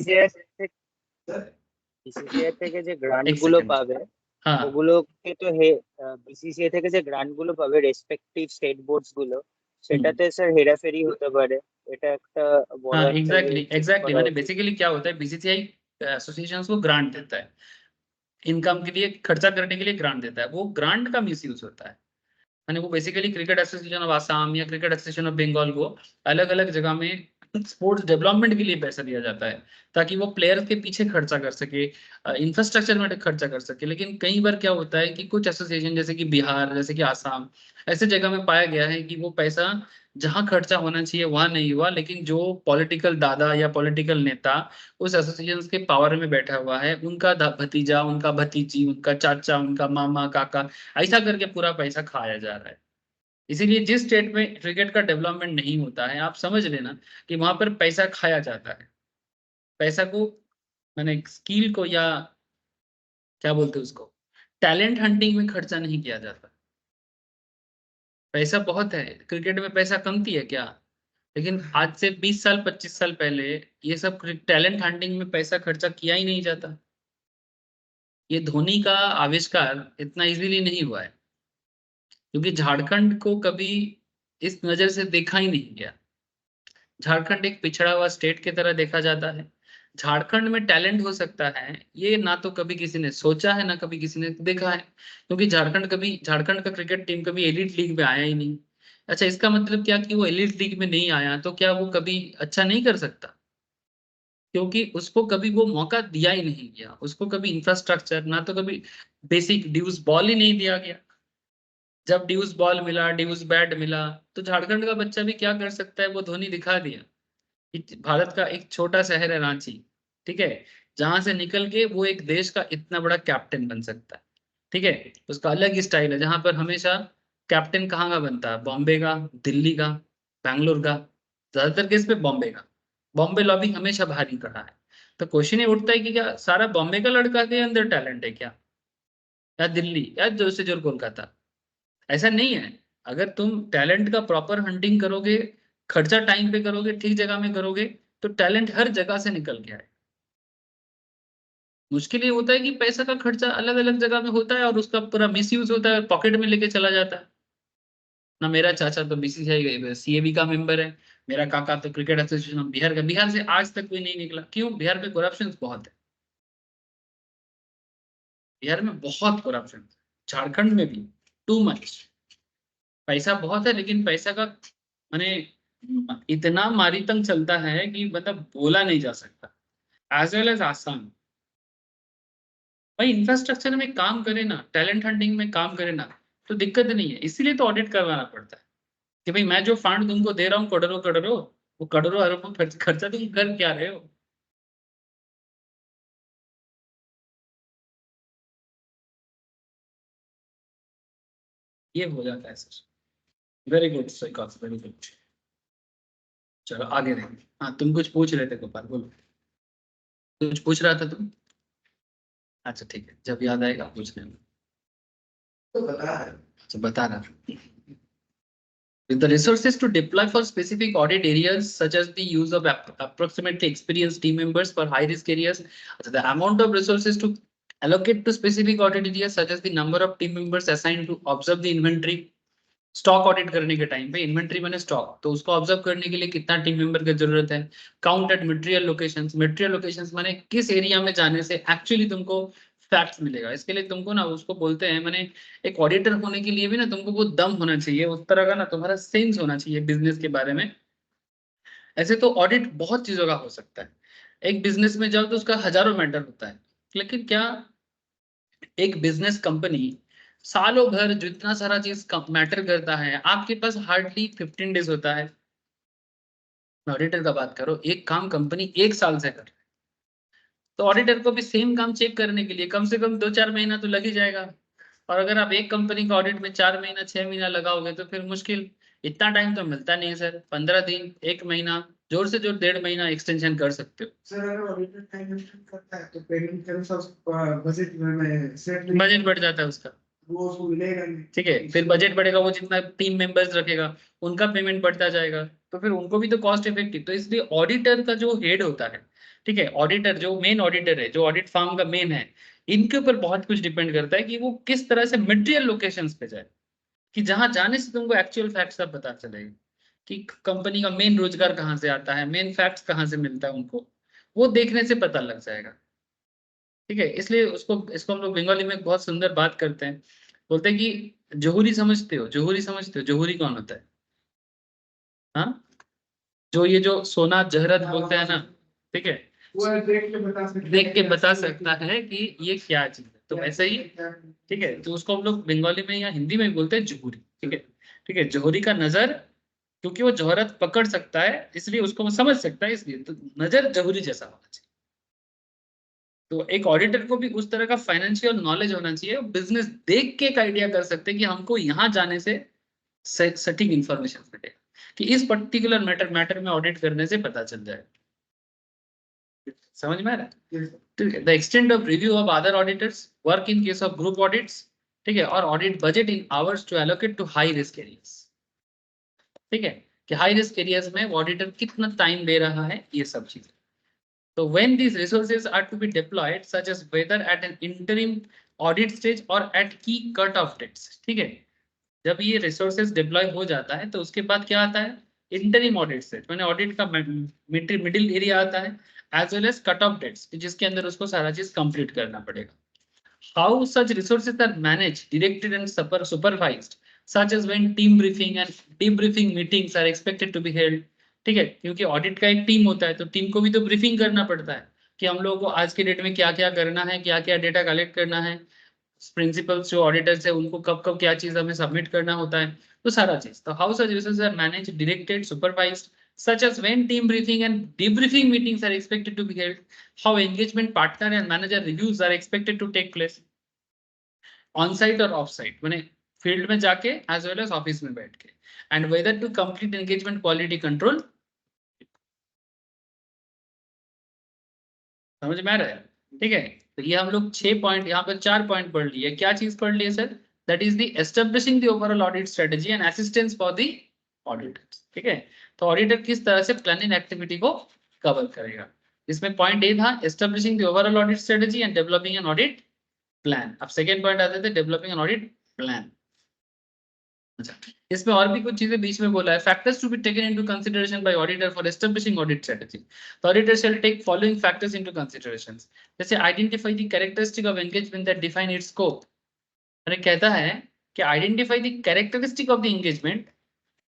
বিসিসিআই থেকে যে গ্রান্ট एक গুলো सेकंड। পাবে हाँ ওগুলোকে তো বিসিসিআই থেকে যে গ্রান্ট গুলো পাবে রেসপেক্টিভ স্টেট বোর্ডস গুলো, সেটাতে স্যার হেরাফেরি হতে পারে। এটা একটা বড় हाँ একটা एग्जैक्टली check एग्जैक्टली, করা मैंने উচিত। बेसिकली क्या होता है, बीसीसीआई एसोसिएशन को ग्रांट देता है, इनकम के लिए खर्चा करने के लिए ग्रांट देता है, वो ग्रांट का मिस यूज होता है। यानी वो basically cricket association of Assam या क्रिकेट एसोसिएशन ऑफ बंगाल को अलग अलग जगह में स्पोर्ट्स डेवलपमेंट के लिए पैसा दिया जाता है, ताकि वो प्लेयर्स के पीछे खर्चा कर सके, इंफ्रास्ट्रक्चर में खर्चा कर सके। लेकिन कई बार क्या होता है कि कुछ एसोसिएशन जैसे कि बिहार, जैसे कि आसाम, ऐसे जगह में पाया गया है कि वो पैसा जहां खर्चा होना चाहिए वहां नहीं हुआ, लेकिन जो पॉलिटिकल दादा या पॉलिटिकल नेता उस एसोसिएशन के पावर में बैठा हुआ है, उनका भतीजा, उनका भतीजी, उनका चाचा, उनका मामा, काका, ऐसा करके पूरा पैसा खाया जा रहा है। इसीलिए जिस स्टेट में क्रिकेट का डेवलपमेंट नहीं होता है, आप समझ लेना कि वहां पर पैसा खाया जाता है। पैसा को, मैंने स्किल को, या क्या बोलते हैं उसको, टैलेंट हंटिंग में खर्चा नहीं किया जाता। पैसा बहुत है क्रिकेट में, पैसा कमती है क्या? लेकिन आज से 20 साल 25 साल पहले ये सब टैलेंट हंटिंग में पैसा खर्चा किया ही नहीं जाता। ये धोनी का आविष्कार इतना इजीली नहीं हुआ है, क्योंकि झारखंड को कभी इस नजर से देखा ही नहीं गया। झारखंड एक पिछड़ा हुआ स्टेट की तरह देखा जाता है। झारखंड में टैलेंट हो सकता है, ये ना तो कभी किसी ने सोचा है, ना कभी किसी ने देखा है, क्योंकि झारखंड का क्रिकेट टीम कभी एलिट लीग में आया ही नहीं। अच्छा, इसका मतलब क्या कि वो एलिट लीग में नहीं आया तो क्या वो कभी अच्छा नहीं कर सकता? क्योंकि उसको कभी वो मौका दिया ही नहीं गया, उसको कभी इंफ्रास्ट्रक्चर, ना तो कभी बेसिक ड्यूज बॉल ही नहीं दिया गया। जब ड्यूज बॉल मिला, ड्यूज बैट मिला, तो झारखंड का बच्चा भी क्या कर सकता है वो धोनी दिखा दिया। भारत का एक छोटा शहर है रांची, ठीक है, जहां से निकल के वो एक देश का इतना बड़ा कैप्टन बन सकता है। ठीक है, उसका अलग ही स्टाइल है, जहां पर हमेशा कैप्टन कहाँ का बनता है, बॉम्बे का, दिल्ली का, बैंगलोर का, ज्यादातर केस पे बॉम्बे का। बॉम्बे लॉबी हमेशा भारी पड़ा है। तो क्वेश्चन ये उठता है कि क्या सारा बॉम्बे का लड़का के अंदर टैलेंट है क्या, या दिल्ली, या जो से जो कोलकाता? ऐसा नहीं है। अगर तुम टैलेंट का प्रॉपर हंटिंग करोगे, खर्चा टाइम पे करोगे, ठीक जगह में करोगे, तो टैलेंट हर जगह से निकल के आए। मुश्किल ये होता है कि पैसा का खर्चा अलग अलग जगह में होता है और उसका पूरा मिस यूज होता है, पॉकेट में लेके चला जाता है ना। मेरा चाचा तो बीसीसीआई सीएबी का मेंबर है, मेरा काका तो क्रिकेट एसोसिएशन ऑफ बिहार का। बिहार से आज तक कोई नहीं निकला, क्यों? बिहार में करप्शन बहुत है, बिहार में बहुत करप्शन, झारखंड में भी टू मच। पैसा बहुत है, लेकिन पैसा का माने इतना मारीतंग चलता है कि मतलब बोला नहीं जा सकता। एज वेल एज आसाम, भाई इंफ्रास्ट्रक्चर में काम करे ना, टैलेंट हंटिंग में काम करे ना, तो दिक्कत नहीं है। इसीलिए तो ऑडिट करवाना पड़ता है कि भाई मैं जो फंड तुमको दे रहा हूँ करोड़ों करोड़ों, वो करोड़ों अरबों खर्चा तुम कर क्या रहे हो? ये हो जाता है sir. Very good sir, very good. चलो आगे रहेंगे। हाँ, तुम कुछ पूछ रहे थे गोपाल, बोलो। कुछ पूछ रहा था तुम? अच्छा ठीक है, जब याद आएगा पूछ लेना। तो बता है। अच्छा बता रहा। With the resources to deploy for specific audit areas, such as the use of approximately experienced team members for high-risk areas, the amount of resources to allocate to specific audit areas, such as the number of team members assigned to observe the inventory, stock audit करने के time पे inventory मैंने stock, तो उसको observe करने के लिए कितना टीम मेंबर की जरूरत है। Count at material locations, material locations माने किस एरिया में जाने से एक्चुअली तुमको फैक्ट्स मिलेगा। इसके लिए तुमको ना उसको बोलते हैं, मैंने एक ऑडिटर होने के लिए भी ना तुमको वो दम होना चाहिए, उस तरह का ना तुम्हारा सेंस होना चाहिए बिजनेस के बारे में। ऐसे तो ऑडिट बहुत चीजों का हो सकता है, एक बिजनेस में जाओ तो उसका हजारों मैटर होता है, लेकिन क्या एक बिजनेस कंपनी सालों भर जितना सारा चीज मैटर करता है, आपके पास हार्डली 15 डेज होता है। ऑडिटर का बात करो, एक काम कंपनी 1 साल से कर रही है, तो ऑडिटर को भी सेम काम चेक करने के लिए कम से कम 2-4 महीना तो लग ही जाएगा। और अगर आप एक कंपनी का ऑडिट में 4 महीना 6 महीना लगाओगे तो फिर मुश्किल, इतना टाइम तो मिलता नहीं है सर। 15 दिन, 1 महीना, जोर से जोर 1.5 महीना एक्सटेंशन कर सकते हो। सर अगर ऑडिटर टाइम मेंशन करता है तो पेमेंट के अनुसार बजट में सेट बजट बढ़ जाता है उसका, वो उसको मिलेगा नहीं। ठीक है, फिर बजट बढ़ेगा, वो जितना टीम मेंबर्स रखेगा उनका पेमेंट बढ़ता जाएगा, तो फिर उनको भी तो कॉस्ट इफेक्टिव। तो इसलिए ऑडिटर का जो हेड होता है, ठीक है, ऑडिटर जो मेन ऑडिटर है, जो ऑडिट फर्म का मेन है, इनके ऊपर बहुत कुछ डिपेंड करता है कि वो किस तरह से मटेरियल लोकेशंस पे जाए, कि जहां जाने से तुमको एक्चुअल फैक्ट्स का पता चलेगा कि कंपनी का मेन रोजगार कहाँ से आता है, मेन फैक्ट्स कहाँ से मिलता है उनको, वो देखने से पता लग जाएगा। ठीक है, इसलिए उसको इसको हम लोग बंगाली में बहुत सुंदर बात करते हैं, बोलते हैं कि जोहरी समझते हो, जोहरी समझते हो, जोहरी कौन होता है? हाँ, जो ये जो सोना जहरत बोलते हैं ना, ठीक है, वो देख के बता सकते देख के बता सकता है कि ये क्या चीज है, तो वैसे ही, ठीक है, तो उसको हम लोग बंगाली में या हिंदी में भी बोलते हैं जोहरी। ठीक है, ठीक है, जोहरी का नजर, क्योंकि वो जौहरत पकड़ सकता है इसलिए उसको वो समझ सकता है, इसलिए तो नजर जोहरी जैसा होना चाहिए। तो एक ऑडिटर को भी उस तरह का फाइनेंशियल नॉलेज होना चाहिए, बिजनेस देख के एक आइडिया कर सकते हैं कि हमको यहाँ जाने से सटीक इंफॉर्मेशन मिलेगा, कि इस पर्टिकुलर मैटर में ऑडिट करने से पता चल जाए। समझ में आ रहा है? ठीक है, the extent of review of other auditors, work in case of group audits, ठीक है, और audit budget in hours to allocate to high risk areas. ठीक है, कि हाई रिस्क एरियाज में ऑडिटर कितना टाइम दे रहा है, ये सब चीजें। So when these resources are to be deployed, such as whether at an interim audit stage or at key cut-off dates, ठीक है, जब ये resources deploy हो जाता है तो उसके बाद क्या आता है? इंटरिम ऑडिट स्टेज, मैंने ऑडिट का मिडिल एरिया आता है, as well as cut off dates, जिसके अंदर उसको सारा चीज कंप्लीट करना पड़ेगा। How such resources are managed, directed and supervised, such as when team briefing and debriefing meetings are expected to be held. ठीक है, क्योंकि ऑडिट का एक टीम होता है तो टीम को भी तो ब्रीफिंग करना पड़ता है कि हम लोगों को आज के डेट में क्या क्या करना है, क्या क्या डेटा कलेक्ट करना है, प्रिंसिपल्स जो ऑडिटर्स है उनको कब कब क्या चीज हमें सबमिट करना होता है, तो सारा चीज। तो how such resources are manage, directed, supervised, such as when team briefing and debriefing meetings are expected to be held, how engagement partner and manager reviews are expected to take place, on site और off site, मैंने field में जाके as well as office में बैठ के, and whether to complete engagement quality control. समझ में आ रहा है? ठीक है, तो ये हम लोग 6 पॉइंट, यहाँ पर 4 पॉइंट पढ़ लिए। क्या चीज पढ़ लिए sir? That is the establishing the overall audit strategy and assistance for the auditors. ठीक है, तो ऑडिटर किस तरह से प्लानिंग एक्टिविटी को कवर करेगा, इसमें पॉइंट ए था establishing the overall audit strategy and developing an audit plan. अब सेकेंड पॉइंट आते थे डेवलपिंग एन ऑडिट प्लान। अच्छा, इसमें और भी कुछ चीजें बीच में बोला है, factors to be taken into consideration by auditor for establishing audit strategy. The auditor shall take following factors into consideration, जैसे identify the characteristic of engagement that define its scope. मैंने कहता है कि identify the characteristic of the engagement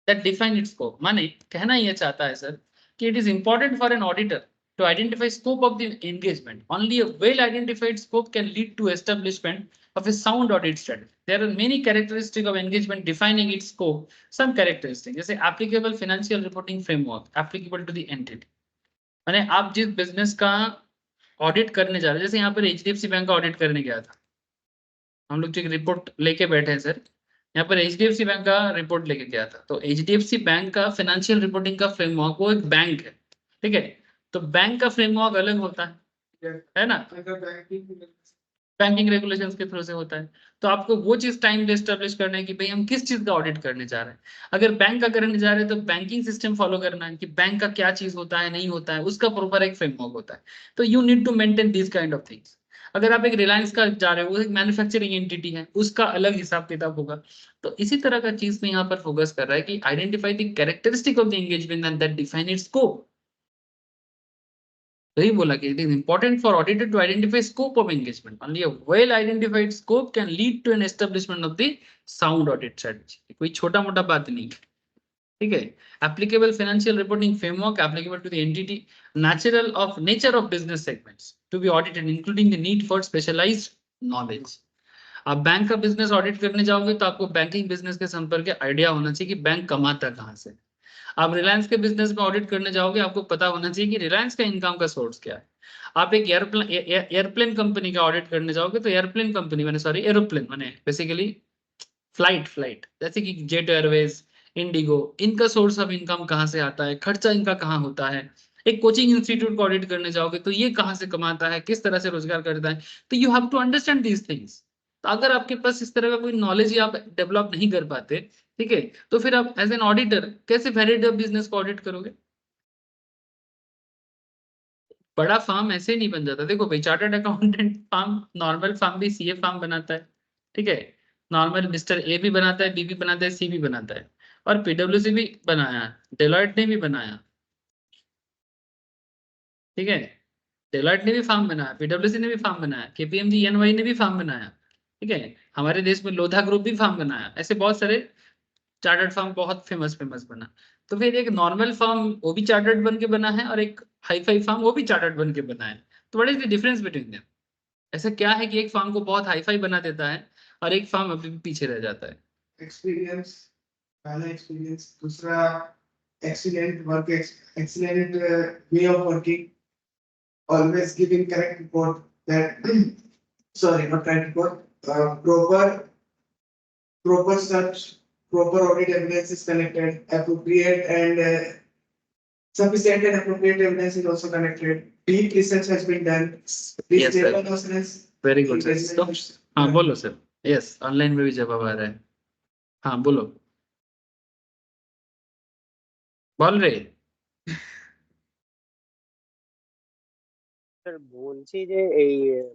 that define its scope, माने कहना ये चाहता है सर कि it is important for an auditor to identify scope of the engagement. Only a well identified scope can lead to establishment of a sound audit strategy. There are many characteristics of engagement defining its scope. Some characteristics जैसे applicable financial reporting framework applicable to the entity, माने आप जिस business का audit करने जा रहे हैं, जैसे यहाँ पर एचडीएफसी बैंक का ऑडिट करने गया था, हम लोग जो एक रिपोर्ट लेके बैठे हैं सर, यहाँ पर एचडीएफसी बैंक का रिपोर्ट लेके गया था, तो एचडीएफसी बैंक का फाइनेंशियल रिपोर्टिंग का फ्रेमवर्क, वो एक बैंक है, ठीक है, तो बैंक का फ्रेमवर्क अलग होता है ना, बैंकिंग रेगुलेशंस के थ्रू से होता है। तो आपको वो चीज टाइम पे एस्टेब्लिश करना है कि भाई हम किस चीज का ऑडिट करने जा रहे हैं। अगर बैंक का करने जा रहे हैं तो बैंकिंग सिस्टम फॉलो करना है कि बैंक का क्या चीज होता है, नहीं होता है, उसका प्रॉपर एक फ्रेमवर्क होता है। तो you need to maintain this kind of things. अगर आप एक रिलायंस का जा रहे हो, वो एक मैन्युफैक्चरिंग एंटिटी है, उसका अलग हिसाब किताब होगा। तो इसी तरह का चीज में यहाँ पर फोकस कर रहा है कि identify the characteristic of the engagement and that define its scope. वही बोला कि it is important for auditor to identify scope of engagement. Only a well identified scope can lead to an establishment of the sound audit strategy. कोई छोटा मोटा बात नहीं है, ठीक है। Applicable financial reporting framework applicable to the entity nature of business segments to be audited including the need for specialized knowledge. आप bank का बिजनेस ऑडिट करने जाओगे तो आपको बैंकिंग बिजनेस के संपर्क के आइडिया होना चाहिए कि बैंक कमाता कहाँ से। आप रिलायंस के बिजनेस में ऑडिट करने जाओगे, आपको पता होना चाहिए कि रिलायंस का इनकम का सोर्स क्या है। आप एक एयरप्लेन कंपनी का ऑडिट करने जाओगे तो एयरप्लेन कंपनी मैंने सॉरी एरोप्लेन मैंने बेसिकली फ्लाइट जैसे कि जेट एयरवेज, इंडिगो, इनका सोर्स ऑफ इनकम कहाँ से आता है, खर्चा इनका कहाँ होता है। एक कोचिंग इंस्टीट्यूट को ऑडिट करने जाओगे तो ये कहाँ से कमाता है, किस तरह से रोजगार करता है। तो you have to understand these things. तो अगर आपके पास इस तरह का कोई नॉलेज ही आप डेवलप नहीं कर पाते, ठीक है, तो फिर आप एज एन ऑडिटर कैसे वैलिड बिजनेस को ऑडिट करोगे। बड़ा फार्म ऐसे नहीं बन जाता। देखो भाई, chartered accountant firm, normal firm भी सीए फार्म बनाता है, ठीक है। नॉर्मल मिस्टर ए भी बनाता है, बी भी बनाता है, सी भी बनाता है, और पीडब्ल्यूसी भी बनाया, डेलॉयट ने भी बनाया, ठीक है। डेलॉयट ने भी फार्म बनाया, पीडब्ल्यूसी ने भी फार्म बनाया, केपीएमजी एनवाई ने भी फार्म बनाया, ठीक है। हमारे देश में लोधा ग्रुप भी फार्म बनाया। ऐसे बहुत सारे चार्टर्ड फर्म बहुत फेमस फेमस बना। तो फिर एक नॉर्मल फर्म वो भी चार्टर्ड बन के बना है, और एक हाई फाई फर्म वो भी चार्टर्ड बन के बना है। तो what is the difference between them. ऐसा क्या है कि एक फर्म को बहुत हाई फाई बना देता है और एक फर्म अभी भी पीछे रह जाता है। एक्सपीरियंस, पहला एक्सपीरियंस, दूसरा excellent work, excellent way of working, always giving correct report that sorry, not correct report, proper search, proper audit evidence is collected, appropriate and sufficient and appropriate evidence is also collected, deep research has been done, Yes, sir. stable assurance, very good sir. तो हाँ बोलो sir. Yes, online में भी जवाब आ रहा है। हाँ बोलो, বল রে। স্যার বলছি যে এই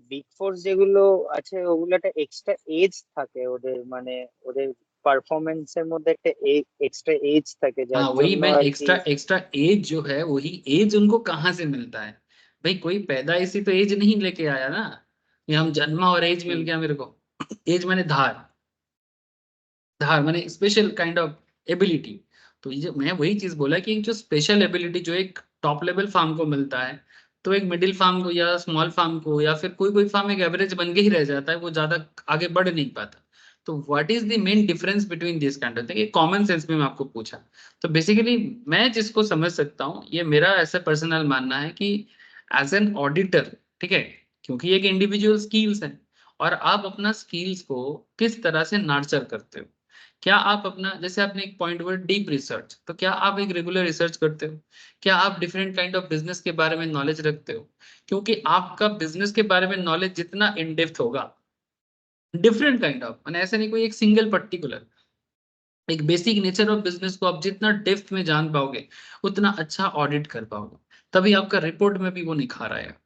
বিগ ফোর্স যেগুলো আছে ওগুলো একটা এক্সট্রা এজ থাকে ওদের, মানে ওদের পারফরমেন্সের মধ্যে একটা এক্সট্রা এজ থাকে हाँ যার वही জন্য मैं আর কি। एक्स्ट्रा एक्स्ट्रा एज जो है वही एज उनको कहाँ से मिलता है। भाई कोई पैदाइशी तो एज नहीं लेके आया ना, ये हम जन्मा और एज मिल गया मेरे को। एज माने धार, धार माने स्पेशल काइंड ऑफ एबिलिटी। तो ये जो मैं वही चीज बोला कि एक जो स्पेशल एबिलिटी जो एक टॉप लेवल फार्म को मिलता है, तो एक मिडिल फार्म को या स्मॉल फार्म को या फिर कोई कोई फार्म एक एवरेज बन के ही रह जाता है, वो ज्यादा आगे बढ़ नहीं पाता। तो what is the main difference between this kind of thing, एक कॉमन सेंस में मैं आपको पूछा। तो बेसिकली मैं जिसको समझ सकता हूँ, ये मेरा ऐसा पर्सनल मानना है कि एज एन ऑडिटर, ठीक है, क्योंकि एक इंडिविजुअल स्किल्स है, और आप अपना स्किल्स को किस तरह से नर्चर करते हो। क्या आप अपना, जैसे आपने एक पॉइंट वर्ड डीप रिसर्च, तो क्या आप एक रेगुलर रिसर्च करते हो, क्या आप डिफरेंट काइंड ऑफ बिजनेस के बारे में नॉलेज रखते हो। क्योंकि आपका बिजनेस के बारे में नॉलेज जितना इन डेप्थ होगा, डिफरेंट काइंड ऑफ, मैंने ऐसे नहीं कोई एक सिंगल पर्टिकुलर, एक बेसिक नेचर ऑफ बिजनेस को आप जितना डेप्थ में जान पाओगे उतना अच्छा ऑडिट कर पाओगे, तभी आपका रिपोर्ट में भी वो निखार आएगा।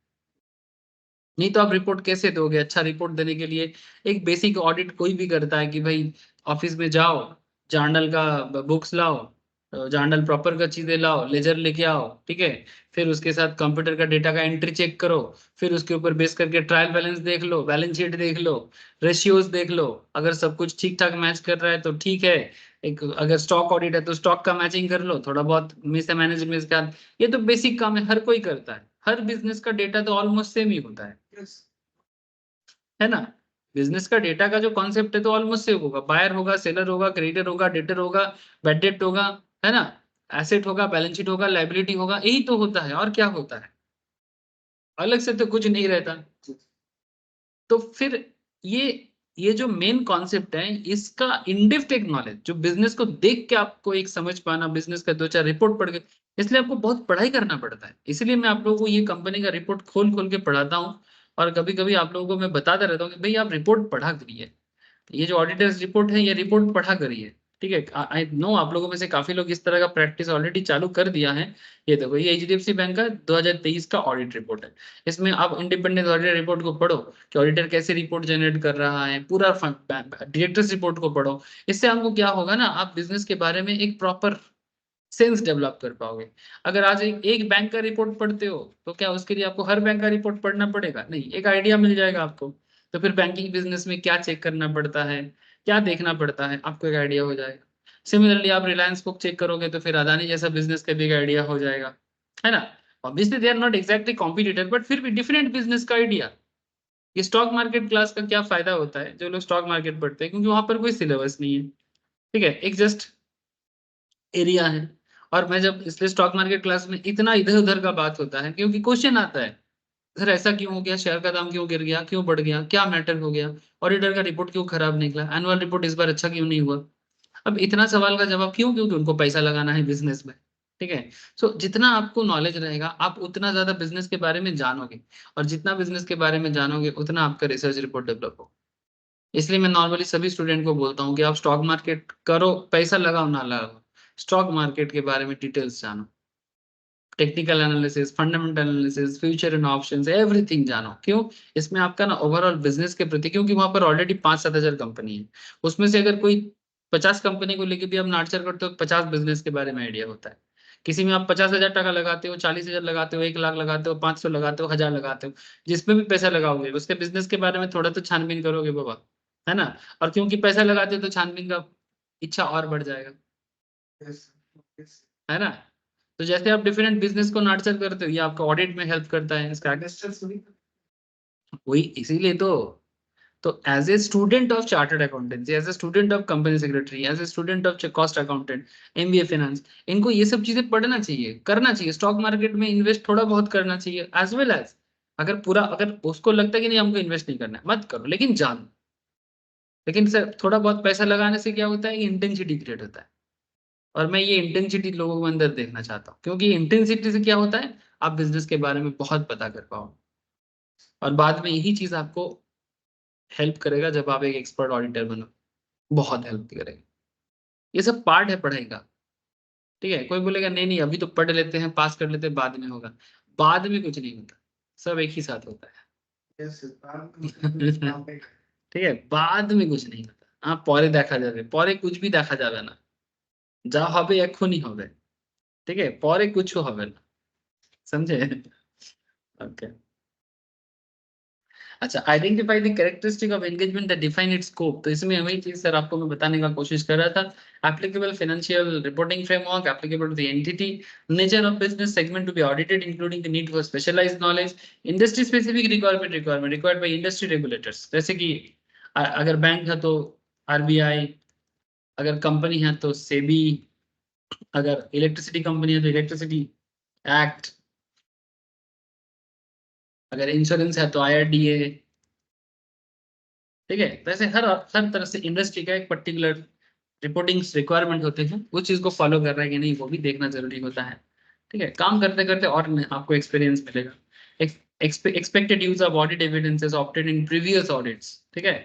नहीं तो आप रिपोर्ट कैसे दोगे। अच्छा रिपोर्ट देने के लिए एक बेसिक ऑडिट कोई भी करता है कि भाई ऑफिस में जाओ, जर्नल का बुक्स लाओ, जर्नल प्रॉपर का चीजें लाओ, लेजर लेके आओ, ठीक है। फिर उसके साथ कंप्यूटर का डेटा का एंट्री चेक करो, फिर उसके ऊपर बेस करके ट्रायल बैलेंस देख लो, बैलेंस शीट देख लो, रेशियोज देख लो, अगर सब कुछ ठीक ठाक मैच कर रहा है तो ठीक है। एक अगर स्टॉक ऑडिट है तो स्टॉक का मैचिंग कर लो, थोड़ा बहुत मिस मैनेजमेंट का। ये तो बेसिक काम है, हर कोई करता है, हर बिजनेस का डेटा तो ऑलमोस्ट सेम ही होता है ना। बिजनेस का डेटा का जो कॉन्सेप्ट है तो ऑलमोस्ट सेम होगा, बायर होगा, सेलर होगा, क्रेडिटर होगा, डेटर होगा, बैड डेट होगा, है ना, एसेट होगा, बैलेंस शीट होगा, लाइबिलिटी होगा, यही तो होता है, और क्या होता है, अलग से तो कुछ नहीं रहता। तो फिर ये ये जो मेन कॉन्सेप्ट है, इसका इनडेप्थ एक नॉलेज, जो बिजनेस को देख के आपको एक समझ पाना, बिजनेस का दो चार रिपोर्ट पढ़ के, इसलिए आपको बहुत पढ़ाई करना पड़ता है। इसलिए मैं आप लोगों को ये कंपनी का रिपोर्ट खोल खोल के पढ़ाता हूँ, और कभी कभी आप लोगों को मैं बताता रहता हूँ कि भाई आप रिपोर्ट पढ़ा करिए, ये जो ऑडिटर्स रिपोर्ट है ये रिपोर्ट पढ़ा करिए, ठीक है। आई नो आप लोगों में से काफी लोग इस तरह का प्रैक्टिस ऑलरेडी चालू कर दिया है। ये देखो, ये एचडीएफसी बैंक का 2023 का ऑडिट रिपोर्ट है। इसमें आप इंडिपेंडेंट ऑडिटर रिपोर्ट को पढ़ो कि ऑडिटर कैसे रिपोर्ट जनरेट कर रहा है, पूरा डायरेक्टर्स रिपोर्ट को पढ़ो। इससे आपको क्या होगा ना, आप बिजनेस के बारे में एक प्रॉपर सेंस डेवलप कर पाओगे। अगर आज एक बैंक का रिपोर्ट पढ़ते हो तो क्या उसके लिए आपको हर बैंक का रिपोर्ट पढ़ना पड़ेगा? नहीं, एक आइडिया मिल जाएगा आपको। तो फिर बैंकिंग बिजनेस में क्या चेक करना पड़ता है, क्या देखना पड़ता है, आपको एक आइडिया हो जाएगा। सिमिलरली आप रिलायंस को चेक करोगे तो फिर अदानी जैसा बिजनेस का भी एक आइडिया हो जाएगा, है ना। Obviously they are not exactly competitor, but फिर भी डिफरेंट बिजनेस का आइडिया। ये स्टॉक मार्केट क्लास का क्या फायदा होता है जो लोग स्टॉक मार्केट पढ़ते हैं, क्योंकि वहां पर कोई सिलेबस नहीं है, ठीक है, एक जस्ट एरिया है। और मैं जब इसलिए स्टॉक मार्केट क्लास में इतना इधर उधर का बात होता है क्योंकि क्वेश्चन आता है, सर ऐसा क्यों हो गया, शेयर का दाम क्यों गिर गया, क्यों बढ़ गया, क्या मैटर हो गया, ऑडिटर का रिपोर्ट क्यों खराब निकला, एनुअल रिपोर्ट इस बार अच्छा क्यों नहीं हुआ। अब इतना सवाल का जवाब क्यों? क्योंकि उनको पैसा लगाना है बिजनेस में, ठीक है। सो जितना आपको नॉलेज रहेगा आप उतना ज्यादा बिजनेस के बारे में जानोगे, और जितना बिजनेस के बारे में जानोगे उतना आपका रिसर्च रिपोर्ट डेवलप होगा। इसलिए मैं नॉर्मली सभी स्टूडेंट को बोलता हूँ कि आप स्टॉक मार्केट करो, पैसा लगाओ ना लगाओ, स्टॉक मार्केट के बारे में डिटेल्स जानो, technical analysis, fundamental analysis, future and options, everything जानो। क्यों? इसमें आपका ना ओवरऑल बिजनेस के प्रति, क्योंकि वहां पर ऑलरेडी 5-7 हजार कंपनी है, उसमें से अगर कोई 50 कंपनी को लेके भी आप नार्चर करते हो, 50 बिजनेस के बारे में आइडिया होता है। किसी में आप 50,000 टका लगाते हो, 40,000 लगाते हो, 1 लाख लगाते हो, 500 लगाते हो, 1000 लगाते हो, जिसमें भी पैसा लगाओगे उसके बिजनेस के बारे में थोड़ा तो छानबीन करोगे बाबा, है ना। और क्योंकि पैसा लगाते हो तो छानबीन का इच्छा और बढ़ जाएगा, Yes, yes. है ना। तो जैसे आप डिफरेंट बिजनेस को नर्चर करते हो, ये आपका ऑडिट में हेल्प करता है इसका। Investors भी वही इसीलिए तो as a student of chartered accountancy, as a student of company secretary, as a student of cost accountant, MBA finance, इनको ये सब चीजें पढ़ना चाहिए, करना चाहिए, स्टॉक मार्केट में इन्वेस्ट थोड़ा बहुत करना चाहिए एज वेल एज। अगर पूरा, अगर उसको लगता है कि नहीं हमको इन्वेस्ट नहीं करना है, मत करो, लेकिन जानो। लेकिन सर थोड़ा बहुत पैसा लगाने से क्या होता है, इंटेंसिटी क्रिएट होता है, और मैं ये इंटेंसिटी लोगों के अंदर देखना चाहता हूँ, क्योंकि इंटेंसिटी से क्या होता है, आप बिजनेस के बारे में बहुत पता कर पाओ, और बाद में यही चीज आपको हेल्प करेगा जब आप एक एक्सपर्ट ऑडिटर बनो, बहुत हेल्प करेगा। ये सब पार्ट है पढ़ाई का, ठीक है। कोई बोलेगा नहीं नहीं अभी तो पढ़ लेते हैं, पास कर लेते हैं, बाद में होगा, बाद में कुछ नहीं होता, सब एक ही साथ होता yes, है। ठीक है, बाद में कुछ नहीं होता। हाँ পরে দেখা যাবে, পরে कुछ भी দেখা যাবে না, যা হবে এক্ষুনি হবে, ঠিক है, পরে कुछ হবে না, समझे। ओके, अच्छा, identify the characteristic of engagement that define its scope. तो इसमें वही चीज सर आपको मैं बताने का कोशिश कर रहा था। Applicable financial reporting framework applicable to the entity, nature of business segment to be audited including the need for specialized knowledge, industry specific requirement required by industry regulators, जैसे कि अगर बैंक है तो आरबीआई, अगर कंपनी है तो सेबी, अगर electricity company है तो इलेक्ट्रिसिटी एक्ट, अगर इंश्योरेंस है तो आईआरडीए, ठीक है। वैसे हर तरह से इंडस्ट्री का एक पर्टिकुलर रिपोर्टिंग रिक्वायरमेंट होते हैं, उस चीज को फॉलो कर रहा है कि नहीं वो भी देखना जरूरी होता है, ठीक है। काम करते करते और आपको एक्सपीरियंस मिलेगा। Expected use of audit evidences obtained in previous audits, ठीक है।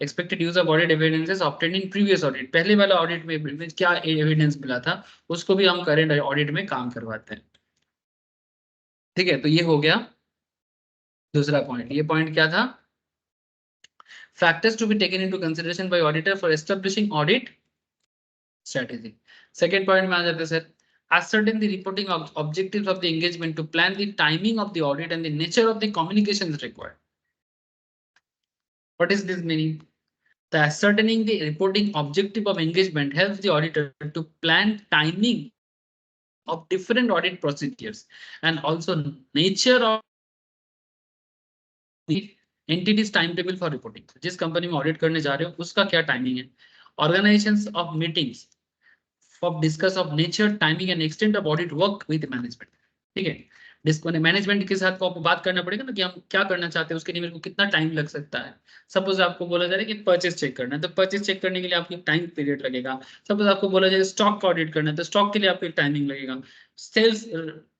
Expected use of audit evidences obtained in previous audit, पहले वाला ऑडिट में क्या एविडेंस मिला था उसको भी हम करेंट ऑडिट में काम करवाते हैं, ठीक है। तो ये हो गया दूसरा पॉइंट। ये पॉइंट क्या था? Factors to be taken into consideration by auditor for establishing audit strategy. Second point में आ जाते हैं sir, ascertain the reporting objectives of the engagement to plan the timing of the audit and the nature of the communications required. What is this meaning? The ascertaining the reporting objective of engagement helps the auditor to plan timing of different audit procedures and also nature of entities timetable for reporting. जिस company में audit करने जा रहे हो उसका क्या timing है, organisations of meetings for discuss of nature timing and extent of audit work with management, ठीक है। मैनेजमेंट के साथ को आपको बात करना पड़ेगा ना कि हम क्या करना चाहते हैं, उसके लिए मेरे को कितना टाइम लग सकता है। सपोज आपको बोला जा रहा है कि परचेस चेक करना है, तो परचेस चेक करने के लिए आपको टाइम पीरियड लगेगा। सपोज आपको बोला जाए स्टॉक का ऑडिट करना है, तो स्टॉक के लिए आपको टाइमिंग लगेगा। सेल्स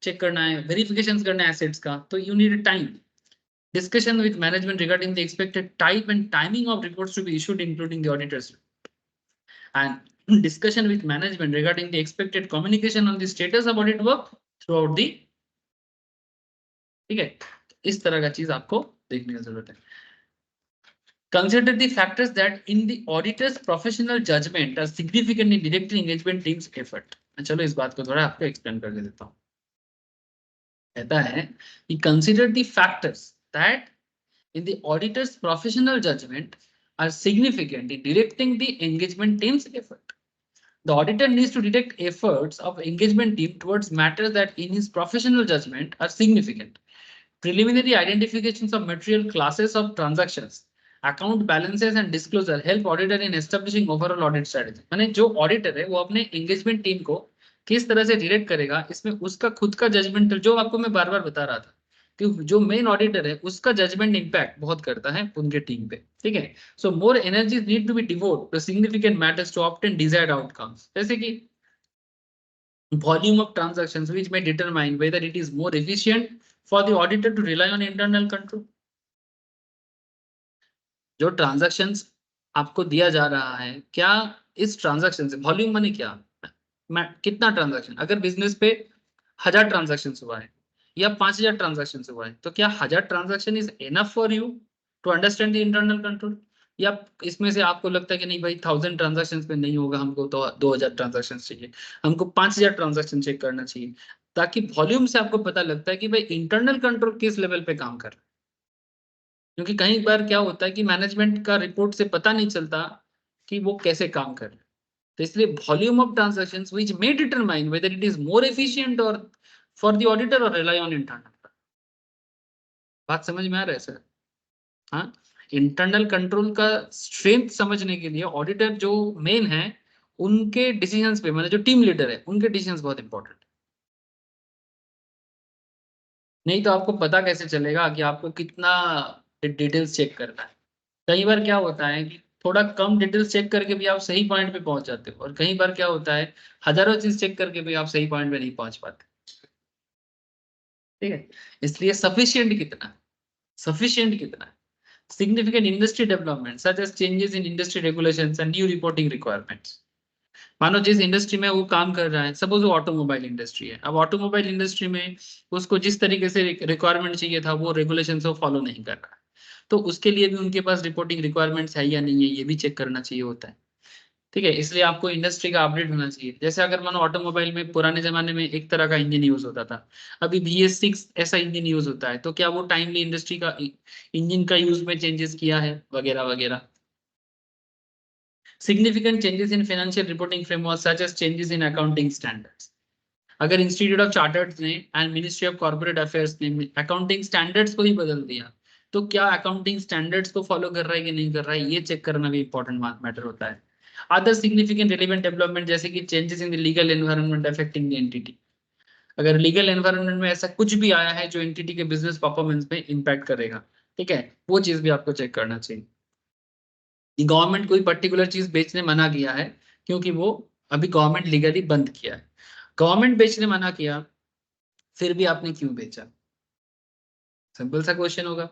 चेक करना है, वेरिफिकेशन करना है एसेट्स का, तो you need time. Discussion with management regarding the expected type and timing of reports to be issued, including the auditors. And discussion with management regarding the expected communication on the status of audit work throughout the, ठीक है। इस तरह का चीज आपको देखने की जरूरत है। Consider the factors that in the auditor's professional judgment are significant in directing engagement team's effort. चलो इस बात को थोड़ा आपको एक्सप्लेन करके देता हूँ। कहता है कि consider the factors that in the auditor's professional judgment are significant in directing the engagement team's effort. The auditor needs to direct efforts of engagement team towards matters that in his professional judgment are significant. Preliminary identifications of material classes of transactions, account balances and disclosure help auditor in establishing overall audit strategy. माने जो auditor है वो अपने engagement team को किस तरह से direct करेगा, इसमें उसका खुद का judgment, जो आपको मैं बार बार बता रहा था कि जो मेन ऑडिटर है उसका जजमेंट इंपैक्ट बहुत करता है उनके टीम पे, ठीक है। So more energy need to be devote to significant matters to obtain desired outcomes, जैसे कि volume of transactions which may determine whether it is more efficient for the auditor to rely on internal control. जो transactions आपको दिया जा रहा है, क्या इस ट्रांजैक्शन से, वॉल्यूम माने क्या, कितना ट्रांजैक्शन, अगर बिजनेस पे 1000 ट्रांजैक्शन हुआ है या 5000 ट्रांजैक्शन हुआ है, तो क्या 1000 transaction is enough for you to understand the internal control, या इसमें से आपको लगता है कि नहीं भाई 1000 ट्रांजैक्शन पे नहीं होगा, हमको तो 2000 ट्रांजैक्शन चाहिए, हमको 5000 ट्रांजैक्शन चेक करना चाहिए, ताकि वॉल्यूम से आपको पता लगता है कि भाई इंटरनल कंट्रोल किस लेवल पे काम कर रहा है। क्योंकि कई बार क्या होता है कि मैनेजमेंट का रिपोर्ट से पता नहीं चलता कि वो कैसे काम कर रहे हैं, तो इसलिए volume of transactions which may determine whether it is more efficient और फॉर द ऑडिटर और रिलाई ऑन इंटरनल। बात समझ में आ रहा है सर? हाँ, इंटरनल कंट्रोल का स्ट्रेंथ समझने के लिए ऑडिटर जो मेन है उनके डिसीजंस पे, मतलब जो टीम लीडर है उनके डिसीजंस बहुत इंपॉर्टेंट, नहीं तो आपको पता कैसे चलेगा कि आपको कितना डिटेल्स चेक करना है। कई बार क्या होता है कि थोड़ा कम डिटेल्स चेक करके भी आप सही पॉइंट पे पहुंच जाते हो, और कई बार क्या होता है हजारों चीज चेक करके भी आप सही पॉइंट पे नहीं पहुंच पाते, ठीक है। इसलिए सफिशिएंट कितना है, significant industry development such as changes in industry regulations and new reporting requirements. मानो जिस इंडस्ट्री में वो काम कर रहा है, सपोज वो ऑटोमोबाइल इंडस्ट्री है, अब ऑटोमोबाइल इंडस्ट्री में उसको जिस तरीके से रिक्वायरमेंट चाहिए था वो रेगुलेशन से फॉलो नहीं कर रहा है, तो उसके लिए भी उनके पास रिपोर्टिंग रिक्वायरमेंट्स है या नहीं है ये भी चेक करना चाहिए होता है, ठीक है। इसलिए आपको इंडस्ट्री का अपडेट होना चाहिए। जैसे अगर मानो ऑटोमोबाइल में पुराने जमाने में एक तरह का इंजन यूज होता था, अभी BS6 ऐसा इंजन यूज होता है, तो क्या वो टाइमली इंडस्ट्री का इंजन का यूज में चेंजेस किया है वगैरह वगैरह। Significant changes in financial reporting framework such as changes in accounting standards, अगर इंस्टीट्यूट ऑफ चार्टर्ड ने and ministry of corporate affairs ने अकाउंटिंग स्टैंडर्ड्स को ही बदल दिया, तो क्या अकाउंटिंग स्टैंडर्ड्स को फॉलो कर रहा है कि नहीं कर रहा है, ये चेक करना भी इंपॉर्टेंट मैटर होता है। अदर सिग्निफिकेंट रिलेवेंट डेवलपमेंट जैसे कि changes in the legal environment affecting the entity, अगर लीगल एनवायरनमेंट में ऐसा कुछ भी आया है जो एंटिटी के बिजनेस परफॉर्मेंस में इंपैक्ट करेगा, ठीक है, वो चीज भी आपको चेक करना चाहिए। गवर्नमेंट कोई पर्टिकुलर चीज बेचने मना किया है क्योंकि वो अभी गवर्नमेंट लीगली बंद किया है, गवर्नमेंट बेचने मना किया फिर भी आपने क्यों बेचा, सिंपल सा क्वेश्चन होगा,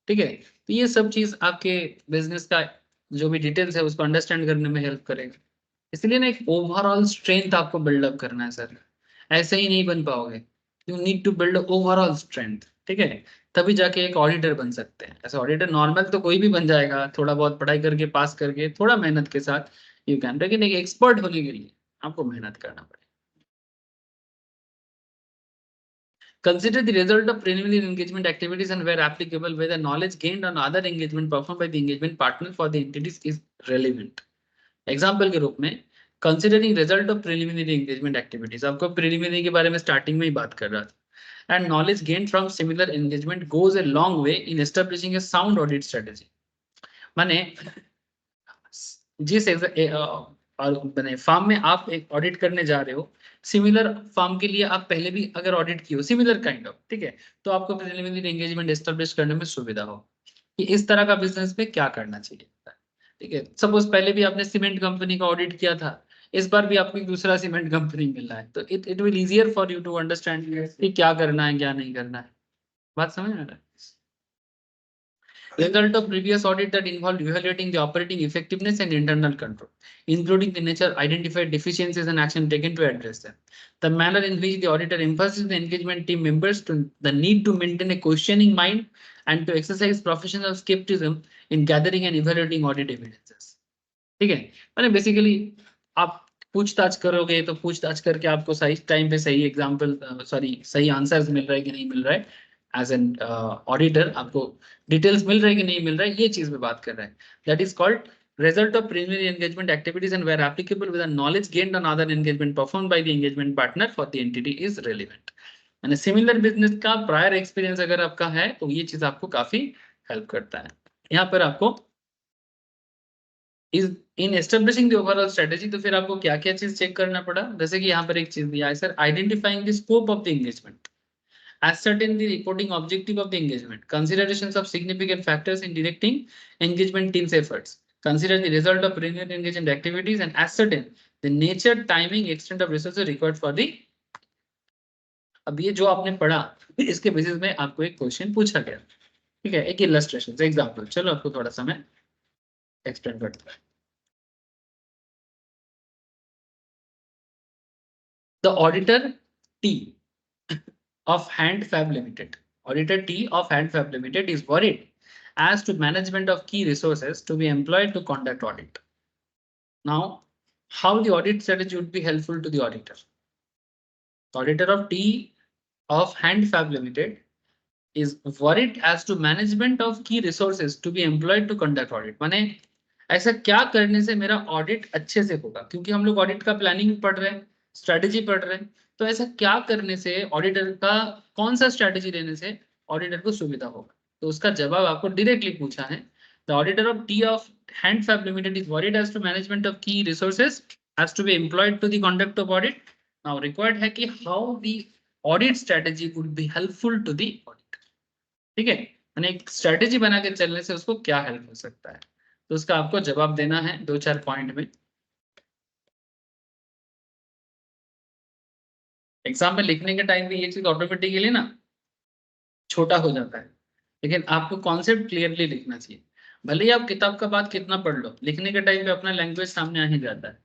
ठीक है। तो ये सब चीज आपके बिजनेस का जो भी डिटेल्स है उसको अंडरस्टैंड करने में हेल्प करेगा। इसलिए ना एक ओवरऑल स्ट्रेंथ आपको बिल्डअप करना है सर, ऐसे ही नहीं बन पाओगे, you need to build overall strength, ठीक है, तभी जाके एक ऑडिटर बन सकते हैं। ऐसे ऑडिटर नॉर्मल तो कोई भी बन जाएगा, थोड़ा बहुत पढ़ाई करके पास करके थोड़ा मेहनत के साथ यू कैन, लेकिन एक एक्सपर्ट होने के लिए आपको मेहनत करना पड़ेगा। Consider the result of preliminary engagement activities and where applicable, whether knowledge gained on other engagement performed by the engagement partner for the entities is relevant. Example के रूप में considering result of preliminary engagement activities, आपको preliminary के बारे में starting में ही बात कर रहा था, and knowledge gain from similar engagement goes a long way in establishing A sound audit strategy. माने जिस फार्म में आप एक ऑडिट करने जा रहे हो, सिमिलर फार्म के लिए आप पहले भी अगर ऑडिट की हो सिमिलर काइंड ऑफ, ठीक है, तो आपको प्रिलिमिनरी एंगेजमेंट एस्टेब्लिश करने में सुविधा हो कि इस तरह का बिजनेस में क्या करना चाहिए, ठीक है। सपोज पहले भी आपने सीमेंट कंपनी का ऑडिट किया था, इस बार भी आपको एक दूसरा सीमेंट कंपनी मिल रहा है, तो it will easier for you to understand कि क्या करना है क्या नहीं करना है। बात समझ में आ रहा है? Result of previous audit that involved evaluating the operating effectiveness and internal control, including the nature identified deficiencies and action taken to address them. The manner in which the auditor emphasizes the engagement team members to the need to maintain a questioning mind and to exercise professional skepticism in gathering and evaluating audit evidences. ठीक है, मैंने basically आप पूछताछ करोगे तो पूछताछ करके आपको सही टाइम पे सही एग्जाम्पल सही आंसर्स मिल रहा है कि नहीं मिल रहा है, एज एन ऑडिटर आपको डिटेल्स मिल रहा है कि नहीं मिल रहा है, ये चीज में बात कर रहा है. That is called result of preliminary engagement activities and where applicable with the knowledge gained on other engagement performed by the engagement partner for the entity is relevant. यानी सिमिलर बिजनेस का प्रायर एक्सपीरियंस अगर आपका है तो ये चीज आपको काफी हेल्प करता है. यहाँ पर आपको is in establishing the overall strategy, तो फिर आपको क्या क्या चीज चेक करना पड़ा, जैसे कि यहाँ पर एक चीज दिया है sir, identifying the scope of the engagement, ascertain the reporting objective of the engagement, considerations of significant factors in directing engagement team's efforts, consider the result of preliminary engagement activities and ascertain the nature, timing, extent of resources required for the. अब ये जो आपने पढ़ा इसके basis में आपको एक question पूछा गया, ठीक है, एक इलस्ट्रेशन एग्जांपल, चलो आपको थोड़ा सा मैं एक्सप्लेन करता हूं. The auditor T of Handfab Limited, Auditor T of Handfab Limited is worried as to management of key resources to be employed to conduct audit. Now, how the audit strategy would be helpful to the auditor? The auditor of T of Handfab Limited is worried as to management of key resources to be employed to conduct audit. माने ऐसा क्या करने से मेरा audit अच्छे से होगा, क्योंकि हम लोग ऑडिट का प्लानिंग पढ़ रहे हैं, स्ट्रेटेजी पढ़ रहे हैं, तो ऐसा क्या करने से ऑडिटर का कौन सा स्ट्रेटेजी लेने से ऑडिटर को सुविधा होगा, तो उसका जवाब आपको डायरेक्टली पूछा है. The auditor of T of Handfab limited is worried as to management of key resources has to be employed to the conduct of audit. Now required है कि how the audit strategy would be helpful to the audit. ठीक है, यानी एक strategy बना के चलने से उसको क्या हेल्प हो सकता है, तो उसका आपको जवाब देना है 2-4 पॉइंट में. एग्जाम में लिखने के टाइम पे ये चीज ऑटोमेटिकली ना छोटा हो जाता है, लेकिन आपको कॉन्सेप्ट क्लियरली लिखना चाहिए. भले ही आप किताब का बात कितना पढ़ लो, लिखने के टाइम पे अपना लैंग्वेज सामने आ ही जाता है.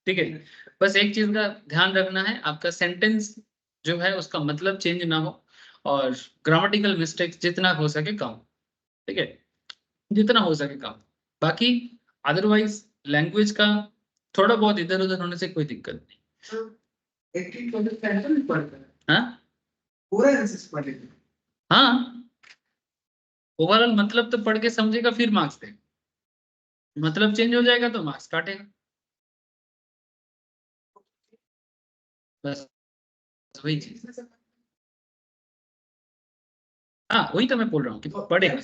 ठीक है, बस एक चीज का ध्यान रखना है, आपका सेंटेंस जो है उसका मतलब चेंज ना हो और ग्रामेटिकल मिस्टेक्स जितना हो सके कम. ठीक है, जितना हो सके कम. बाकी अदरवाइज लैंग्वेज का थोड़ा बहुत इधर उधर होने से कोई दिक्कत नहीं. हाँ हाँ, ओवरऑल मतलब तो पढ़ के समझेगा फिर मार्क्स देगा, मतलब चेंज हो जाएगा तो मार्क्स काटेगा. बस वही चीज. हाँ वही तो मैं बोल रहा हूँ कि पढ़ेगा.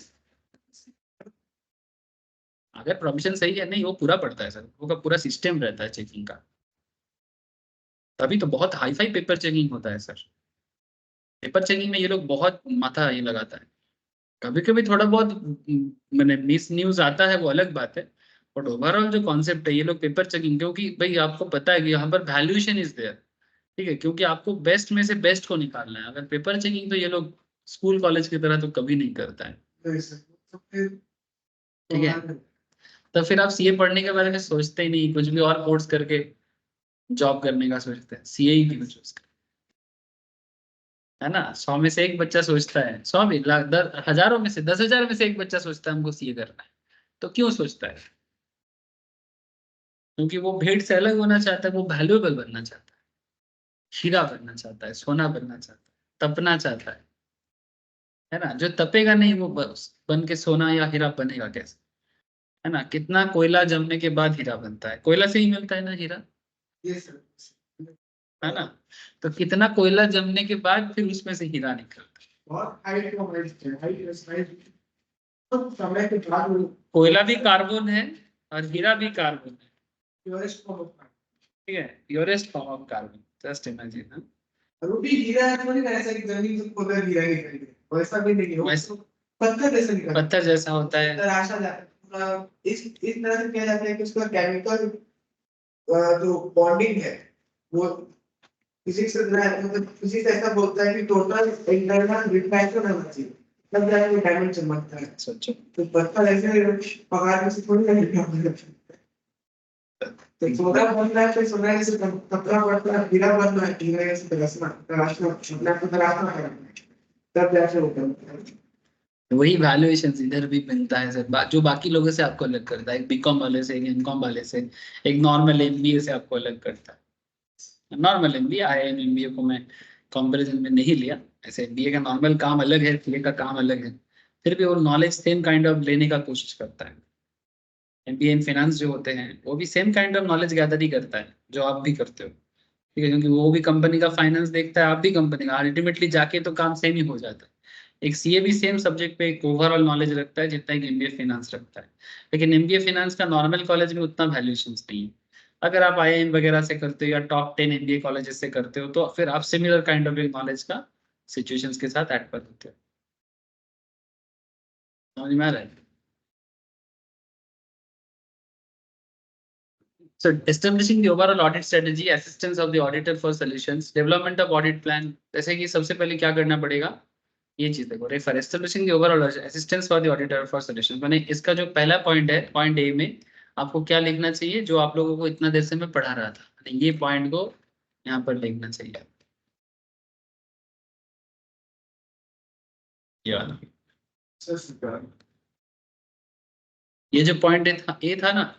अगर प्रोविजन सही है, नहीं वो पूरा पढ़ता है सर, वो का पूरा सिस्टम रहता है चेकिंग का, तभी तो बहुत हाई फाई पेपर चेकिंग होता है सर. पेपर चेकिंग में ये लोग बहुत माथा ये लगाता है. कभी कभी थोड़ा बहुत मैंने मिस न्यूज आता है वो अलग बात है, बट ओवरऑल जो कॉन्सेप्ट है ये लोग पेपर चेकिंग, क्योंकि भाई आपको पता है कि यहाँ पर वैल्यूएशन इज देयर. ठीक है, क्योंकि आपको बेस्ट में से बेस्ट को निकालना है. अगर पेपर चेकिंग तो ये लोग स्कूल कॉलेज की तरह तो कभी नहीं करता है. ठीक है, तो फिर आप सीए पढ़ने के बारे में सोचते ही नहीं, कुछ भी और कोर्स करके जॉब करने का सोचते हैं, सीए ही क्यों चूज कर, है ना. 100 में से एक बच्चा सोचता है, 100 भी हजारों में से 10,000 में से एक बच्चा सोचता है हमको सीए करना है. तो क्यों सोचता है, क्योंकि वो भीड़ से अलग होना चाहता है, वो वैल्यूएबल बनना चाहता है, हीरा बनना चाहता है, सोना बनना चाहता है, तपना चाहता है ना. जो तपेगा नहीं वो बन के सोना या हीरा बनेगा कैसे, है ना. कितना कोयला जमने के बाद हीरा बनता है, कोयला से ही मिलता है ना हीरा, है ना. तो कितना कोयला जमने के बाद फिर उसमें से हीरा निकलता है. कोयला भी कार्बन है और हीरा भी कार्बन है. ठीक है, purest form of carbon, just imagine. Ruby हीरा है, थोड़ी ना ऐसा कि जमीन से खोदा हीरा निकलेगा, वैसा भी नहीं हो, पत्थर जैसा निकलता है, पत्थर जैसा होता है. तराशा जाता है. इस तरह से किया जाता है कि उसका केमिकल जो बॉन्डिंग है वो फिजिक्स मतलब फिजिक्स ऐसा बोलता है कि टोटल इंटरनल रिफ्रैक्शन होना चाहिए, तब जाके वो डायमंड चमकता है. सोचो, तो पत्थर ऐसे पगार में से थोड़ी ना निकलता है. तो सोना बनना है, तो सोना से कपड़ा बनना है, हीरा बनना है, हीरा से तराशना अपने आप को तराशना है, तब जाके होता है. वही वैल्यूएशन इधर भी बनता है सर, जो बाकी लोगों से आपको अलग करता है, एक बीकॉम वाले से, एक एमकॉम वाले से, एक नॉर्मल एमबीए से आपको अलग करता है। नॉर्मल एमबीए, आईआईएम एमबीए को मैं कंपैरिजन में नहीं लिया, ऐसे एमबीए का नॉर्मल काम अलग है, एमबीए का काम अलग है, फिर भी वो नॉलेज सेम काइंड ऑफ लेने का कोशिश करता है। एमबीए इन फाइनेंस जो होते हैं वो भी same kind of knowledge gather ही करता है जो आप भी करते हो, ठीक है, क्योंकि वो भी कंपनी का फाइनेंस देखता है, आप भी कंपनी का, अल्टीमेटली जाके तो काम सेम ही हो जाता है। एक सीए भी सेम सब्जेक्ट पे एक ओवरऑल नॉलेज रखता है जितना एक एमबीए फाइनेंस रखता है, लेकिन एमबीए फाइनेंस का नॉर्मल कॉलेज में उतना वैल्यूएशन नहीं है। अगर आप आईआईएम वगैरह से करते हो या टॉप 10 एमबीए कॉलेजेस से करते हो तो फिर आप सिमिलर काइंड ऑफ एक नॉलेज का सिचुएशंस के साथ ऐड कर देते हो। समझ में आ रहा है? So establishing the overall audit strategy, assistance of the auditor for solutions, development of audit plan, जैसे कि सबसे पहले क्या करना पड़ेगा, ये चीज देखो, refer establishing the overall assistance for the auditor for solution, माने इसका जो पहला पॉइंट है, पॉइंट ए में आपको क्या लिखना चाहिए, जो आप लोगों को इतना देर से मैं पढ़ा रहा था, ये पॉइंट को यहाँ पर लिखना चाहिए, ये वाला। ये जो पॉइंट ए था ना,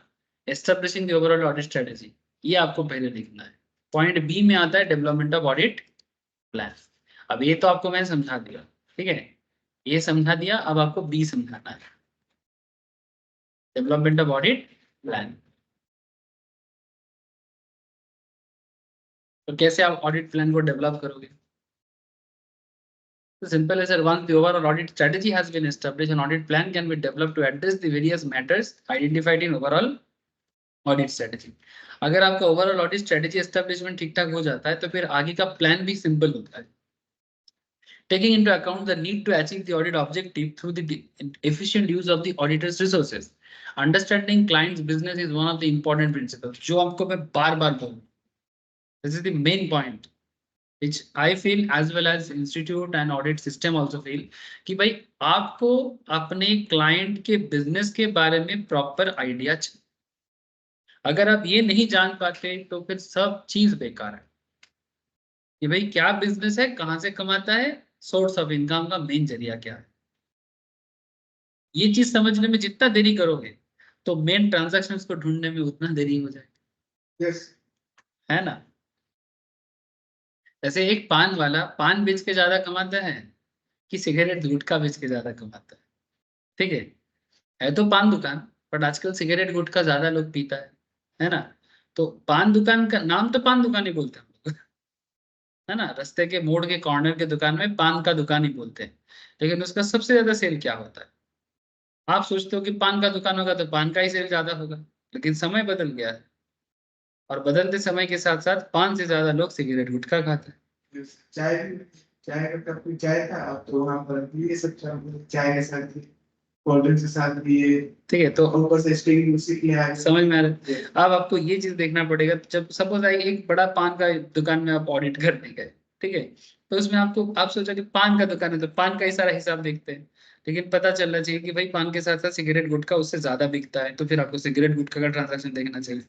establishing the overall audit strategy, ये आपको पहले लिखना है। पॉइंट बी में आता है डेवलपमेंट ऑफ ऑडिट प्लान। अब ये तो आपको मैंने समझा दिया, ठीक है, ये समझा दिया, अब आपको बी समझाना है, डेवलपमेंट ऑफ ऑडिट प्लान। तो कैसे आप ऑडिट प्लान को डेवलप करोगे? तो सिंपल है sir, once the overall audit strategy has been established, an audit plan can be developed to address the various matters identified in overall audit strategy। अगर आपका overall audit strategy establishment ठीक ठाक हो जाता है तो फिर आगे का प्लान भी सिंपल होता है। Taking into account the need to achieve the audit objective through the efficient use of the auditor's resources, understanding client's business is one of the important principles, जो आपको मैं बार बार बोलूं, this is the main point which I feel as well as institute and audit system also feel, कि भाई आपको अपने client के business के बारे में प्रॉपर आइडिया चाहिए। अगर आप ये नहीं जान पाते तो फिर सब चीज बेकार है, कि भाई क्या बिजनेस है, कहाँ से कमाता है, सोर्स ऑफ इनकम का मेन जरिया क्या है, ये चीज समझने में जितना देरी करोगे तो मेन ट्रांजैक्शंस को ढूंढने में उतना देरी हो जाएगी। यस, है ना? जैसे एक पान वाला पान बेच के ज्यादा कमाता है कि सिगरेट गुटखा बेच के ज्यादा कमाता है? ठीक है तो पान दुकान, बट आजकल सिगरेट गुटखा ज्यादा लोग पीता है ना? तो पान दुकान का नाम तो पान दुकान ही बोलते हैं हम लोग, है ना, रास्ते के मोड़ के कॉर्नर के दुकान में पान का दुकान ही बोलते हैं, लेकिन उसका सबसे ज्यादा सेल क्या होता है? आप सोचते हो कि पान का दुकान होगा तो पान का ही सेल ज्यादा होगा, लेकिन समय बदल गया है और बदलते समय के साथ साथ पान से ज्यादा लोग सिगरेट गुटखा खाते हैं। चाय, चाय का कप में चाय था, अब तो वहाँ पर भी ये सब चाय के साथ भी, कोल्ड ड्रिंक के साथ भी ये, ठीक है, तो ऊपर से स्टिंग म्यूजिक किया है। समझ में आ रहा है? अब आपको ये चीज देखना पड़ेगा, जब सपोज एक बड़ा पान का दुकान में आप ऑडिट करने गए, ठीक है, तो उसमें आपको, आप सोचा कि पान का दुकान है तो पान का ही सारा हिसाब देखते हैं, लेकिन पता चलना चाहिए कि भाई पान के साथ साथ सिगरेट गुटखा उससे ज्यादा बिकता है, तो फिर आपको सिगरेट गुटखा का ट्रांजैक्शन देखना चाहिए,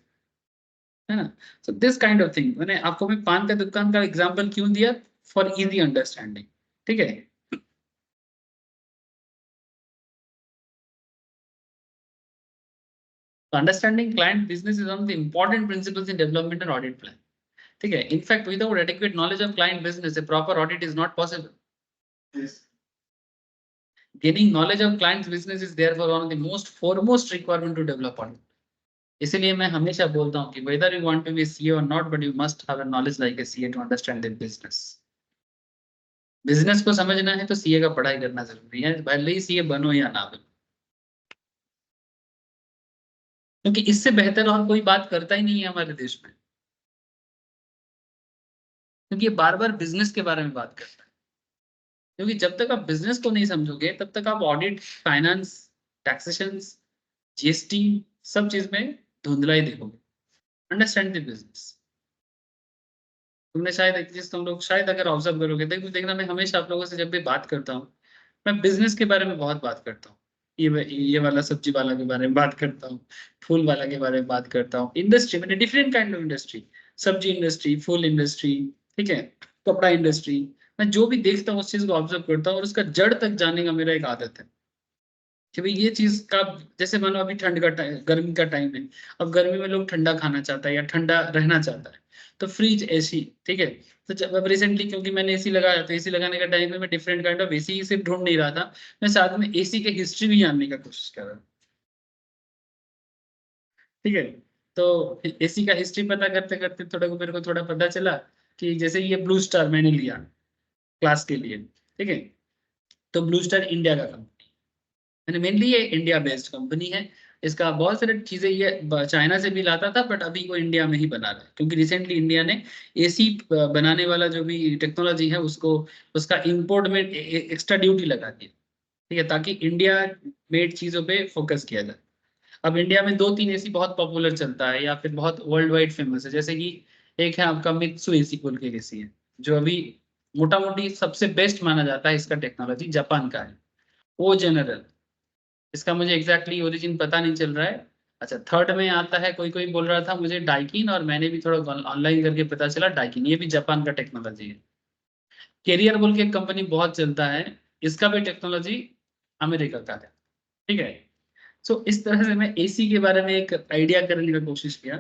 है ना? So this kind of thing, मैंने आपको मैं पान का दुकान का एग्जांपल क्यों दिया, फॉर इजी अंडरस्टैंडिंग, ठीक है। Understanding client business is one of the important principles in development and audit plan, ठीक है। In fact without adequate knowledge of client business A proper audit is not possible. Yes. Gaining knowledge of client's business is therefore one of the most foremost requirement to develop audit। इसीलिए मैं हमेशा बोलता हूँ कि whether you want to be a CA or not, but you must have a knowledge like a CA to understand the business। Business को समझना है तो सीए का पढ़ाई करना जरूरी है, भले ही सीए बनो या ना बनो, क्योंकि इससे बेहतर और कोई बात करता ही नहीं है हमारे देश में, क्योंकि ये बार बार बिजनेस के बारे में बात करता है। क्योंकि जब तक आप बिजनेस को नहीं समझोगे तब तक आप ऑडिट, फाइनेंस, टैक्सेशन, जीएसटी सब चीज में धुंधला ही देखोगे। Understand the business. तुमने शायद एक चीज तुम लोग शायद अगर ऑब्जर्व करोगे, देखना मैं हमेशा आप लोगों से जब भी बात करता हूँ, मैं बिजनेस के बारे में बहुत बात करता हूँ, ये वाला सब्जी वाला के बारे में बात करता हूँ, फूल वाला के बारे में बात करता हूँ, इंडस्ट्री मैंने डिफरेंट काइंड ऑफ इंडस्ट्री, सब्जी इंडस्ट्री, फूल इंडस्ट्री, ठीक है, कपड़ा इंडस्ट्री, मैं जो भी देखता हूँ उस चीज को ऑब्जर्व करता हूँ और उसका जड़ तक जाने का मेरा एक आदत है कि भाई ये चीज का, जैसे मानो अभी ठंड का टाइम, गर्मी का टाइम है, अब गर्मी में लोग ठंडा खाना चाहता है या ठंडा रहना चाहता है, तो फ्रिज, एसी, ठीक है। तो जब अब रिसेंटली क्योंकि मैंने एसी लगाया, तो एसी लगाने का टाइम में मैं डिफरेंट काइंड ऑफ एसी सिर्फ ढूंढ नहीं रहा था, मैं साथ में एसी के हिस्ट्री भी जानने का कोशिश कर रहा था, ठीक है। तो एसी का हिस्ट्री पता करते करते थोड़ा मेरे को थोड़ा पता चला कि जैसे ये ब्लू स्टार मैंने लिया क्लास के लिए, ठीक है। तो ब्लू स्टार इंडिया का कंपनी, मैंने मेनली ये इंडिया बेस्ड कंपनी है। इसका बहुत सारी चीजें ये चाइना से भी लाता था, बट अभी वो इंडिया में ही बना रहा है, क्योंकि रिसेंटली इंडिया ने एसी बनाने वाला जो भी टेक्नोलॉजी है उसको, उसका इंपोर्ट में एक्स्ट्रा ड्यूटी लगा दी, ठीक है, ताकि इंडिया मेड चीजों पे फोकस किया जाए। अब इंडिया में दो तीन एसी बहुत पॉपुलर चलता है या फिर बहुत वर्ल्ड वाइड फेमस है, जैसे कि एक है आपका मित्सु एसी बोल के एसी है, जो अभी मोटा मोटी सबसे बेस्ट माना जाता है, इसका टेक्नोलॉजी जापान का है। ओ जनरल, इसका मुझे एग्जैक्टली ओरिजिन पता नहीं चल रहा है। अच्छा, थर्ड में आता है, कोई कोई बोल रहा था मुझे डाइकिन, और मैंने भी थोड़ा ऑनलाइन करके पता चला डाइकिन ये भी जापान का टेक्नोलॉजी है। कैरियर बोल के एक कंपनी बहुत चलता है, इसका भी टेक्नोलॉजी अमेरिका का है, ठीक है। सो इस तरह से मैं एसी के बारे में एक आइडिया करने का कोशिश किया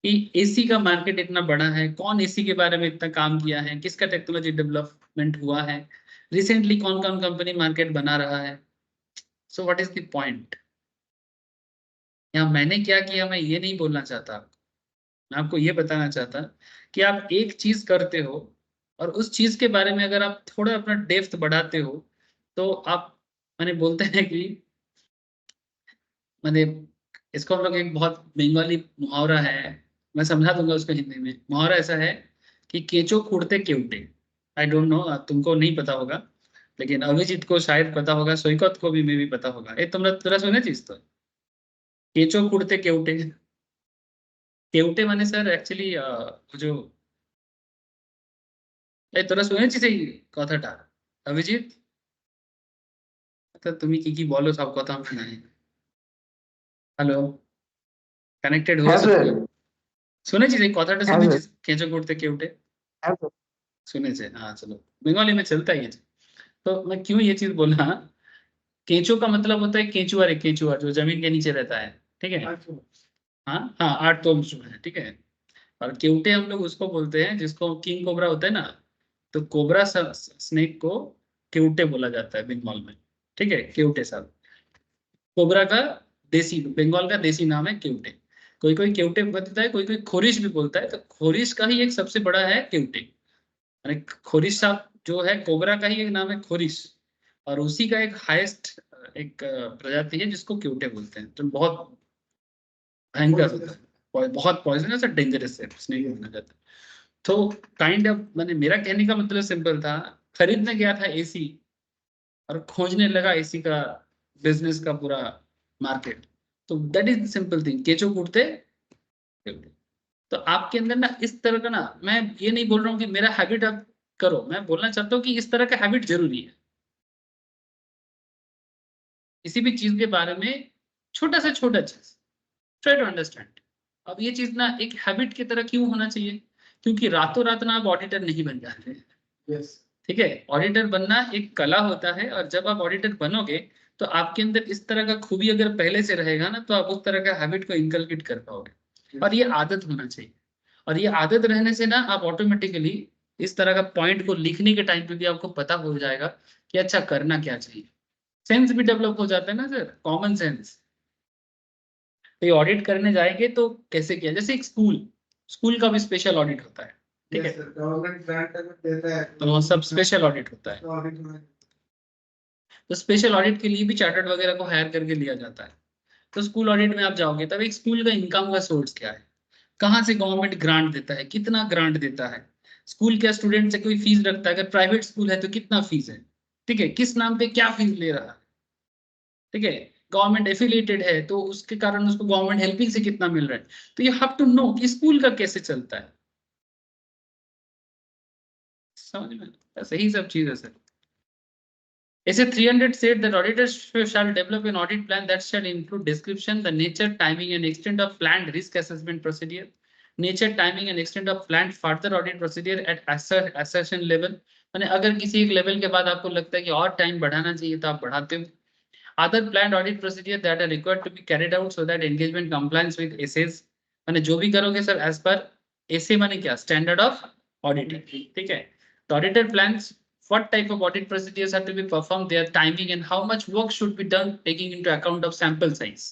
कि एसी का मार्केट इतना बड़ा है, कौन एसी के बारे में इतना काम किया है, किसका टेक्नोलॉजी डेवलपमेंट हुआ है, रिसेंटली कौन कौन कंपनी मार्केट बना रहा है। So what is the point, या मैंने क्या किया, मैं ये नहीं बोलना चाहता, मैं आपको ये बताना चाहता कि आप एक चीज करते हो और उस चीज के बारे में अगर आप थोड़ा अपना डेप्थ बढ़ाते हो, तो आप, मैंने बोलते हैं कि, मैंने, इसको हम लोग एक बहुत बंगाली मुहावरा है, मैं समझा दूंगा उसको हिंदी में। मुहावरा ऐसा है कि केचो खुड़ते केवटे। आई डोंट नो, तुमको नहीं पता होगा, लेकिन अभिजीत को शायद पता होगा, सोईकत को भी मे भी पता होगा। ये तुमने तुरा सुने चीज तो, केचो खुड़ते केवटे। केवटे माने सर एक्चुअली जो, এই তোরা শুনেছিস এই কথাটা অভিজিৎ? তুমি কি কি বলো সব কথা আমি শুনি। হ্যালো, কানেক্টেড হ্যাঁ হয়েছো স্যার। তুমি? শুনেছিস এই কথাটা, হ্যাঁ স্যার। শুনেছিস কেঁচো করতে কেউটে? হ্যাঁ স্যার। सुने से, हाँ चलो, बंगाली में चलता ही है। तो मैं क्यों ये चीज बोला, केंचो का मतलब होता है केंचुआ, रे केंचुआ जो जमीन के नीचे रहता है, ठीक है। हाँ हाँ, 8 जो है, ठीक है। और केवटे हम लोग उसको बोलते हैं जिसको किंग कोबरा होता है ना, तो कोबरा स्नेक को केवटे बोला जाता है बंगाल में, ठीक है, केवटे साहब। कोबरा का देसी, बंगाल का देसी नाम है केवटे। कोई कोई केवटे बोलता है, कोई कोई खोरिश भी बोलता है, तो खोरिश का ही एक सबसे बड़ा है केवटे, यानी खोरिश साहब जो है, कोबरा का ही एक नाम है खोरिश, और उसी का एक हाईएस्ट एक प्रजाति है जिसको केवटे बोलते हैं, तो बहुत भयंकर होता है, बहुत पॉइजनस और डेंजरस है, स्नेक माना जाता है। तो काइंड ऑफ, मैंने, मेरा कहने का मतलब सिंपल था, खरीदने गया था एसी और खोजने लगा एसी का बिजनेस का पूरा मार्केट। तो दैट इज सिंपल थिंग, केचो कूटते। तो आपके अंदर ना इस तरह का ना, मैं ये नहीं बोल रहा हूँ कि मेरा हैबिट आप करो, मैं बोलना चाहता हूँ कि इस तरह का हैबिट जरूरी है किसी भी चीज के बारे में, छोटा से छोटा चीज, ट्राई टू अंडरस्टैंड। अब ये चीज ना एक हैबिट की तरह क्यों होना चाहिए, क्योंकि रातों रात ना आप ऑडिटर नहीं बन जाते, यस। ठीक है। ऑडिटर बनना एक कला होता है, और जब आप ऑडिटर बनोगे तो आपके अंदर इस तरह का खूबी अगर पहले से रहेगा ना, तो आप उस तरह का हैबिट को इनकलकेट कर पाओगे, और ये आदत होना चाहिए। और ये आदत रहने से ना आप ऑटोमेटिकली इस तरह का पॉइंट को लिखने के टाइम पे भी आपको पता हो जाएगा कि अच्छा करना क्या चाहिए। सेंस भी डेवलप हो जाता है ना सर, कॉमन सेंस। तो ये ऑडिट करने जाएंगे तो कैसे किया, जैसे एक स्कूल, स्कूल का भी स्पेशल ऑडिट होता है, ठीक है, गवर्नमेंट ग्रांट अगर देता है तो वो सब स्पेशल ऑडिट होता है। तो ऑडिट में। तो स्पेशल ऑडिट के लिए भी चार्टर्ड वगैरह को हायर करके लिया जाता है। तो स्कूल ऑडिट में आप जाओगे, तब एक स्कूल का इनकम का सोर्स क्या है, कहाँ से गवर्नमेंट ग्रांट देता है, कितना ग्रांट देता है, स्कूल क्या स्टूडेंट से कोई फीस रखता है, अगर प्राइवेट स्कूल है तो कितना फीस है, ठीक है, किस नाम पे क्या फीस ले रहा है, ठीक है। गवर्नमेंट एफिलिएटेड है तो उसके कारण उसको गवर्नमेंट हेल्पिंग से कितना मिल रहा है। तो यू हैव टू नो कि स्कूल का कैसे चलता है, समझ में, बस यही सब चीज है सर। ऐसे 300 said that auditors shall develop an audit plan that shall include description, the nature, timing and extent of planned risk assessment procedure, nature, timing and extent of plan further audit procedure at assertion level, माने अगर किसी एक level के बाद आपको लगता है कि और टाइम बढ़ाना चाहिए तो आप बढ़ाते हो। Other planned audit procedure that are required to be carried out so that engagement compliance with SS, माने जो भी करोगे सर एज पर एसए माने क्या, स्टैंडर्ड ऑफ ऑडिटिंग, ठीक है। The auditor plans what type of audit procedures are to be performed, their timing and how much work should be done taking into account of sample size,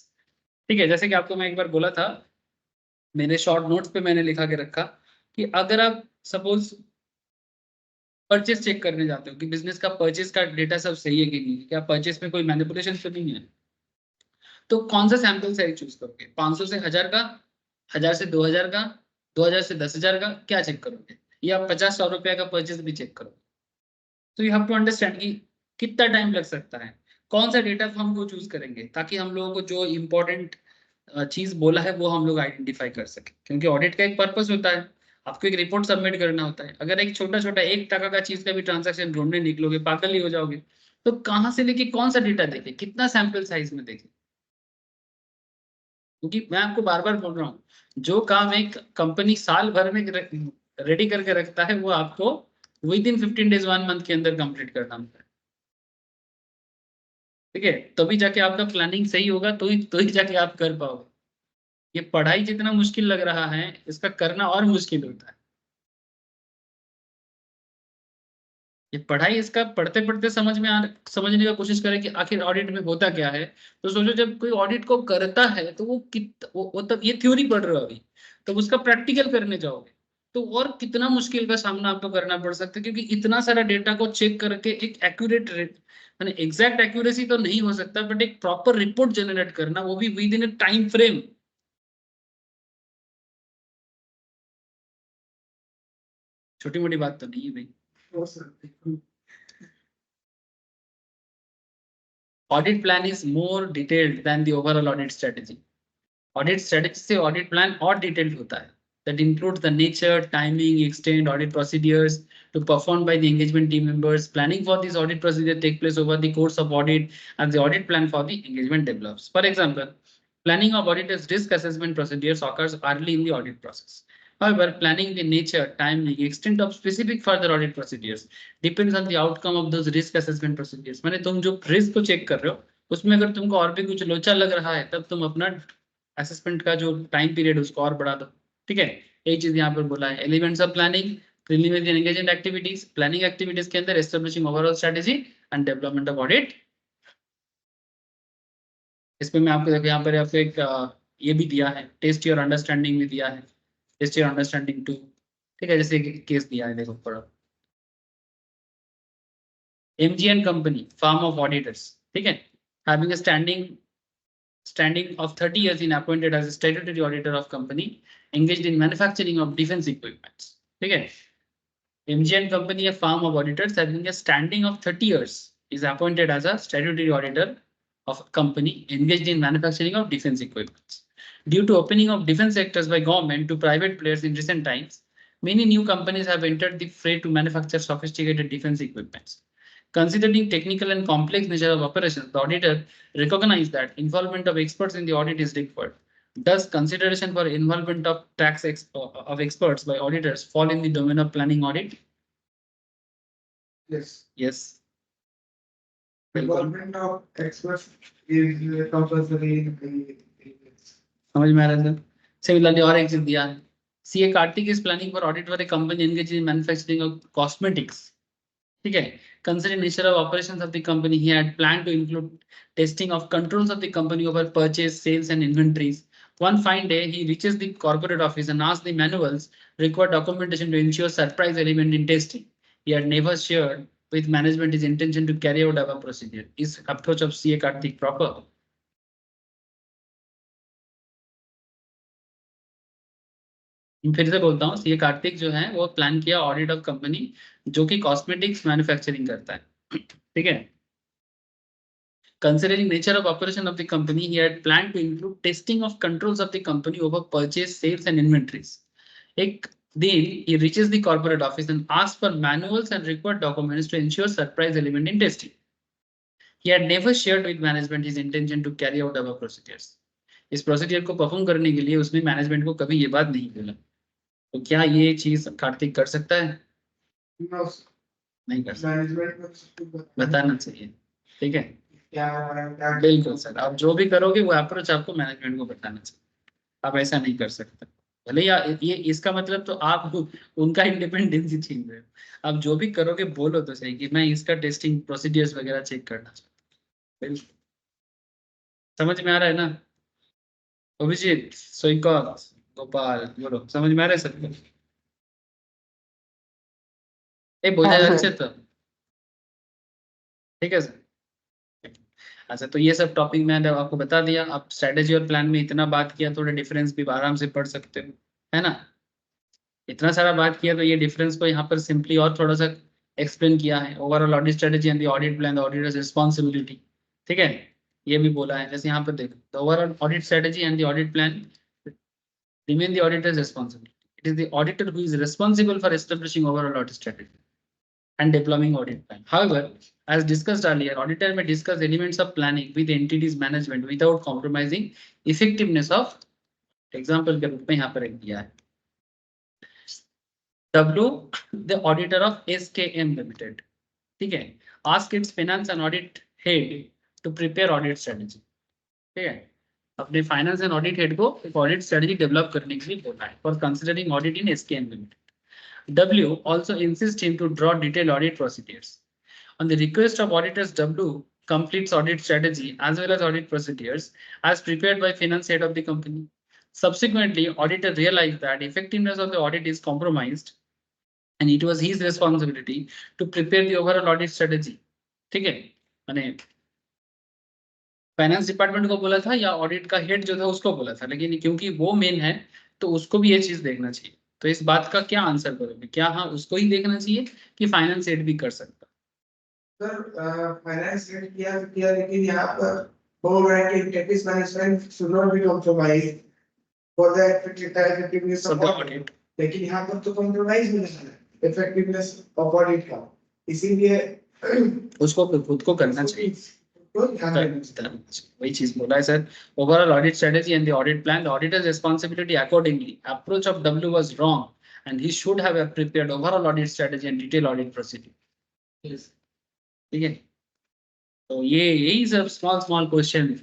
ठीक है। जैसे कि आपको मैं एक बार बोला था, मेरे शॉर्ट नोट्स पे मैंने लिखा के रखा कि अगर आप सपोज परचेस चेक करने जाते हो कि बिजनेस का परचेस का डेटा सब सही है कि नहीं, क्या परचेस में कोई मैनिपुलेशन तो नहीं है, तो कौन सा सैंपल साइज चूज करोगे, 500 से 1000 का, 1000 से 2000 का, 2000 से 10,000 का, क्या चेक करोगे, या 50-100 रुपया का परचेस भी चेक करोगे। तो यू हैव टू अंडरस्टैंड कि कितना टाइम लग सकता है, कौन सा डेटा हम वो चूज करेंगे ताकि हम लोगों को जो इंपॉर्टेंट चीज बोला है वो हम लोग आइडेंटिफाई कर सके, क्योंकि ऑडिट का एक पर्पस होता है, आपको एक रिपोर्ट सबमिट करना होता है। अगर एक छोटा छोटा 1 टका का चीज का भी ट्रांजैक्शन ढूंढने निकलोगे पागल ही हो जाओगे। तो कहाँ से लेके कौन सा डेटा देखे, कितना सैंपल साइज में देखे, क्योंकि मैं आपको बार बार बोल रहा हूँ, जो काम एक कंपनी साल भर में रेडी करके रखता है वो आपको विद इन 15 डेज 1 मंथ के अंदर कंप्लीट करना होता है, ठीक है। तभी जाके आपका प्लानिंग सही होगा, तो ही जाके आप कर पाओगे। ये पढ़ाई जितना मुश्किल लग रहा है इसका करना और मुश्किल होता है। ये पढ़ाई इसका पढ़ते पढ़ते समझने का कोशिश करें कि आखिर ऑडिट में होता क्या है। तो सोचो जब कोई ऑडिट को करता है तो वो तब ये थ्योरी पढ़ रहे हो अभी, तो उसका प्रैक्टिकल करने जाओगे तो और कितना मुश्किल का सामना आपको करना पड़ सकता है, क्योंकि इतना सारा डेटा को चेक करके एक एक्यूरेट रेट, माने एग्जैक्ट एक्यूरेसी तो नहीं हो सकता बट एक प्रॉपर रिपोर्ट जनरेट करना, वो भी with in A time frame. छोटी मोटी बात तो नहीं है भाई। Audit plan is more detailed than the overall audit strategy. Audit strategy से audit plan और detailed होता है. That includes the nature, timing, extent, audit procedures to perform by the engagement team members. Planning for this audit procedure take place over the course of audit, and the audit plan for the engagement develops. For example, planning of auditor's risk assessment procedures occurs early in the audit process. However, planning the nature, timing, extent of specific further audit procedures depends on the outcome of those risk assessment procedures. माने तुम जो risk को check कर रहे हो उसमें अगर तुमको और भी कुछ लोचा लग रहा है तब तुम अपना असेसमेंट का जो टाइम पीरियड उसको और बढ़ा दो, ठीक है। यही चीज यहाँ पर बोला है। Elements of planning, preliminary engagement activities, planning activities के अंदर establishing overall strategy and development of audit. इसमें मैं आपको देखो यहाँ पर आपको एक ये भी दिया है, टेस्ट योर अंडरस्टैंडिंग भी दिया है, टेस्ट योर अंडरस्टैंडिंग टू, ठीक है। जैसे केस दिया है देखो पढ़ो, MGN company, firm of auditors, ठीक है, having a standing of 30 years in appointed as a statutory auditor of company engaged in manufacturing of defense equipments, ठीक है। MGN company, a firm of auditors having a standing of 30 years, is appointed as a statutory auditor of a company engaged in manufacturing of defense equipments. Due to opening of defense sectors by government to private players in recent times, many new companies have entered the fray to manufacture sophisticated defense equipments. Considering technical and complex nature of operations, the auditor recognized that involvement of experts in the audit is required. Thus, consideration for involvement of of experts by auditors fall in the domain of planning audit. Yes. Yes. Involvement of experts is compulsory in समझ में आ रहा है sir. Similarly, और एक चीज दिया है, CA Karthik is planning for audit for a company engaged in manufacturing of cosmetics. ठीक है, considering nature of operations of the company, he had planned to include testing of controls of the company over purchase, sales, and inventories. One fine day, he reaches the corporate office and asks the manuals required documentation to ensure surprise element in testing. He had never shared with management his intention to carry out above procedure. Is approach of CA Karthik proper? फिर से बोलता हूँ, CA Kartik जो है वो plan किया audit of company जो कि कॉस्मेटिक्स मैन्युफैक्चरिंग करता है, ठीक है। Considering nature of operation of the company, he had planned to include testing of controls of the company over purchase, sales, and inventories. एक दिन he reaches the corporate office and asks for manuals and required documents to ensure surprise element in testing. He had never shared with management his intention to carry out above procedures. इस procedure को perform करने के लिए उसने management को कभी ये बात नहीं बोला। तो क्या ये चीज कार्तिक कर सकता है? नो, नहीं कर सकता, मैनेजमेंट को सब कुछ बताना चाहिए। ठीक है, क्या हो रहा है, क्या बिल्कुल सर, आप जो भी करोगे वो अप्रोच आपको मैनेजमेंट को बताना चाहिए। आप ऐसा नहीं कर सकते, भले या ये इसका मतलब तो आप उनका इंडिपेंडेंसी छीन रहे हो। आप जो भी करोगे बोलो तो सही कि मैं इसका टेस्टिंग प्रोसीडियर्स वगैरह चेक करना चाहता हूँ। बिल्कुल, समझ में आ रहा है ना? अभिजीत, सोइकॉत, गोपाल, बोलो, समझ में आ रहा है सबको? বোঝা যাচ্ছে তো? ठीक है सर। अच्छा, तो ये सब टॉपिक मैंने आपको बता दिया। आप स्ट्रेटेजी और प्लान में इतना बात किया, थोड़ा डिफरेंस भी आराम से पढ़ सकते हो, है ना? इतना सारा बात किया तो ये डिफरेंस को यहाँ पर सिंपली और थोड़ा सा एक्सप्लेन किया है। Overall audit strategy and the audit plan, the auditors responsibility. ठीक है, ये भी बोला है। जैसे यहाँ पर देखो, the overall audit strategy and the audit plan remain the auditor's responsibility. It is the auditor who is responsible for establishing overall audit strategy and deploying audit plan. However, as discussed earlier, auditor may discuss elements of planning with the entity's management without compromising effectiveness of, example के रूप में यहाँ पर एक दिया है, W, the auditor of SKM Limited, ठीक है, ask its finance and audit head to prepare audit strategy. ठीक है, अपने फाइनेंस एंड ऑडिट हेड को एक ऑडिट स्ट्रेटजी डेवलप करने के लिए बोला है for considering audit in SKM limited. W also insists him to draw detailed audit procedures. On the request of auditors, W completes audit strategy as well as audit procedures as prepared by finance head of the company. Subsequently, auditor realized that effectiveness of the audit is compromised and it was his responsibility to prepare the overall audit strategy. ठीक है, मैंने finance department को बोला था या audit का head जो था उसको बोला था, लेकिन क्योंकि वो मेन है तो उसको भी ये चीज देखना चाहिए। तो इस बात का क्या आंसर करोगे? क्या हाँ उसको ही देखना चाहिए कि फाइनेंस हेड भी कर सकता? सर फाइनेंस रेट किया, लेकिन यहाँ पर वो है कि tax management should not be compromise for the effectiveness of audit. लेकिन यहाँ पर तो कॉम्प्रोमाइज नहीं है इफेक्टिवनेस ऑफ ऑडिट का, इसीलिए उसको खुद को करना चाहिए। वही चीज बोला है sir, overall audit strategy and the audit plan, the auditors responsibility accordingly, approach of W was wrong and he should have prepared overall audit strategy and detail audit procedure. ठीक है, तो ये यही सब स्मॉल स्मॉल क्वेश्चन,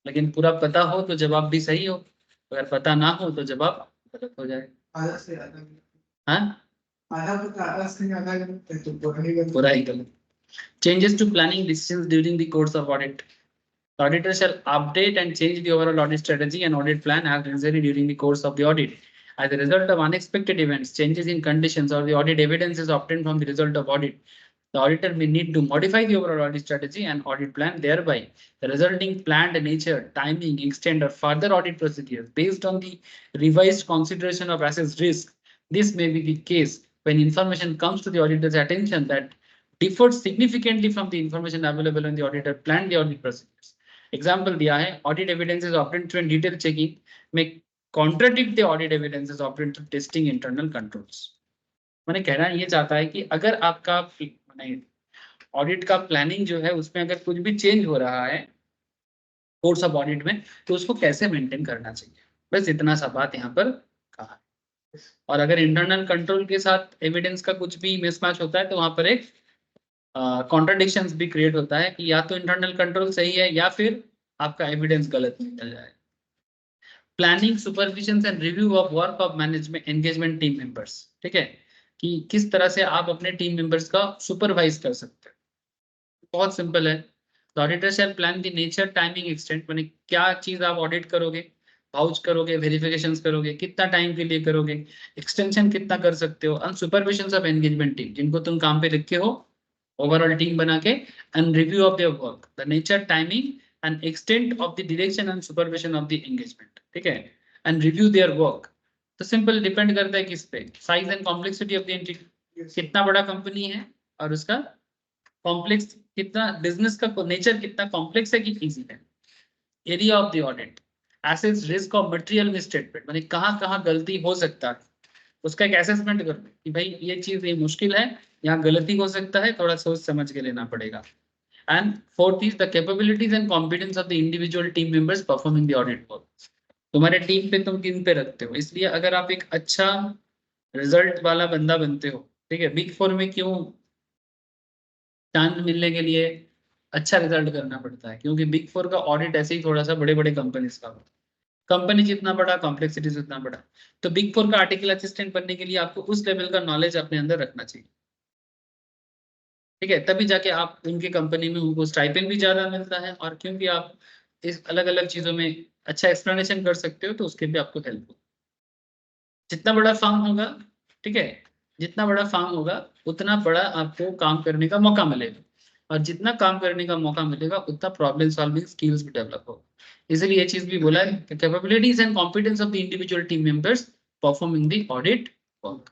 लेकिन पूरा पता हो तो जवाब भी सही हो, अगर पता ना हो तो जवाब गलत हो जाए। आधा से आधा, हाँ, आधा से आधा तो पूरा ही गलत। Changes to planning decisions during the course of audit. The auditor shall update and change the overall audit strategy and audit plan as necessary during the course of the audit. As a result of unexpected events, changes in conditions, or the audit evidence is obtained from the result of audit, the auditor may need to modify the overall audit strategy and audit plan. Thereby, the resulting planned nature, timing, extent, or further audit procedures based on the revised consideration of assessed risk. This may be the case when information comes to the auditor's attention that differs significantly from the information available in the auditor planned the audit procedures. Example दिया है, audit evidences obtained through detailed checking may contradict the audit evidences obtained through testing internal controls. मैंने कहना ये चाहता है कि अगर आपका ऑडिट का प्लानिंग जो है उसमें अगर कुछ भी चेंज हो रहा है कोर्स ऑफ ऑडिट में, तो उसको कैसे मेंटेन करना चाहिए, बस इतना सा बात यहाँ पर कहा है। और अगर इंटरनल कंट्रोल के साथ एविडेंस का कुछ भी मिसमैच होता है तो वहां पर एक कॉन्ट्रडिक्शंस भी क्रिएट होता है कि या तो इंटरनल कंट्रोल सही है या फिर आपका एविडेंस गलत निकल जाए। Planning, supervision and review of work of management engagement team members, ठीक है, कि किस तरह से आप अपने टीम मेंबर्स का सुपरवाइज कर सकते हैं। बहुत सिंपल है, the auditor shell plan the nature, timing, extent, माने क्या चीज आप ऑडिट करोगे, वाउच करोगे, वेरिफिकेशंस करोगे, कितना टाइम के लिए करोगे, एक्सटेंशन कितना कर सकते हो, and supervision of engagement team जिनको तुम काम पे रखे हो ओवरऑल टीम बना के, and review of their work, the nature, timing and extent of the direction and supervision of the engagement, ठीक है, एंड रिव्यू देयर वर्क। तो सिंपल डिपेंड करता है किस पे, size and complexity of the entity, कितना बड़ा कंपनी है और उसका कॉम्प्लेक्स कितना, बिजनेस का नेचर कितना कॉम्प्लेक्स है कि इजी है, area of the audit, assets, risk of material misstatement, माने कहाँ गलती हो सकता है उसका एक असेसमेंट करो कि भाई ये चीज ये मुश्किल है, यहाँ गलती हो सकता है, थोड़ा सोच समझ के लेना पड़ेगा। And fourth is the capabilities and competence of the individual team members performing the audit work. तुम्हारे टीम पे तुम किन पे रखते हो, इसलिए अगर आप एक अच्छा रिजल्ट वाला बंदा बनते हो, ठीक है। बिग फोर में क्यों चांद मिलने के लिए अच्छा रिजल्ट करना पड़ता है, क्योंकि बिग फोर का ऑडिट ऐसे ही थोड़ा सा बड़े बड़े कंपनीज का होता है। कंपनी जितना बड़ा, कॉम्प्लेक्सिटी जितना बड़ा। तो बिग फोर का आर्टिकल असिस्टेंट बनने के लिए आपको उस लेवल का नॉलेज अपने अंदर रखना चाहिए, ठीक है। तभी जाके आप उनकी कंपनी में उनको स्टाइपेंड भी ज्यादा मिलता है, और क्योंकि आप इस अलग अलग चीजों में अच्छा एक्सप्लेनेशन कर सकते हो, तो उसके भी आपको हेल्प हो। जितना बड़ा फार्म होगा, ठीक है, जितना बड़ा फार्म होगा उतना बड़ा आपको काम करने का मौका मिलेगा, और जितना काम करने का मौका मिलेगा उतना प्रॉब्लम सॉल्विंग स्किल्स भी डेवलप होगा। इसलिए ये चीज भी बोला है, capabilities and competence of the individual team members performing the audit work.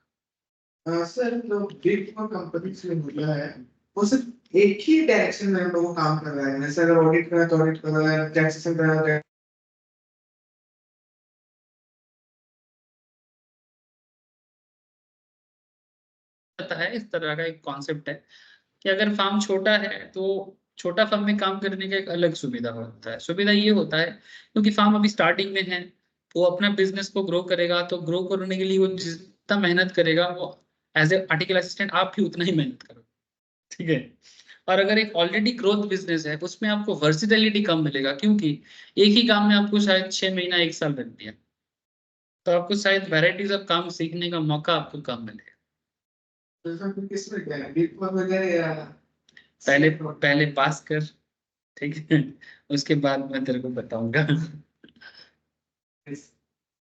Sir जो बिग फोर कंपनीज में बोला है वो सिर्फ एक ही डायरेक्शन में हम लोग को काम कर रहा है, जैसे अगर ऑडिट करना है तो ऑडिट कर रहा है, टैक्सेशन करना है पता है, इस तरह का एक कॉन्सेप्ट है कि अगर फार्म छोटा है तो छोटा फार्म में काम करने का एक अलग सुविधा होता है। सुविधा ये होता है क्योंकि फार्म अभी स्टार्टिंग में है, वो अपना बिजनेस को ग्रो करेगा, तो ग्रो करने के लिए वो जितना मेहनत करेगा, वो एज ए आर्टिकल असिस्टेंट आप भी उतना ही मेहनत करो, ठीक है। और अगर एक ऑलरेडी ग्रोथ बिजनेस है, उसमें आपको वर्सिटैलिटी कम मिलेगा, क्योंकि एक ही काम में आपको शायद 6 महीना 1 साल लग दिया, तो आपको शायद वैरायटीज ऑफ काम सीखने का मौका आपको कम मिलेगा। तो इसमें फिर किस में क्या है, बिग फोर में जाए या पहले पहले पास कर, ठीक है, उसके बाद मैं तेरे को बताऊंगा।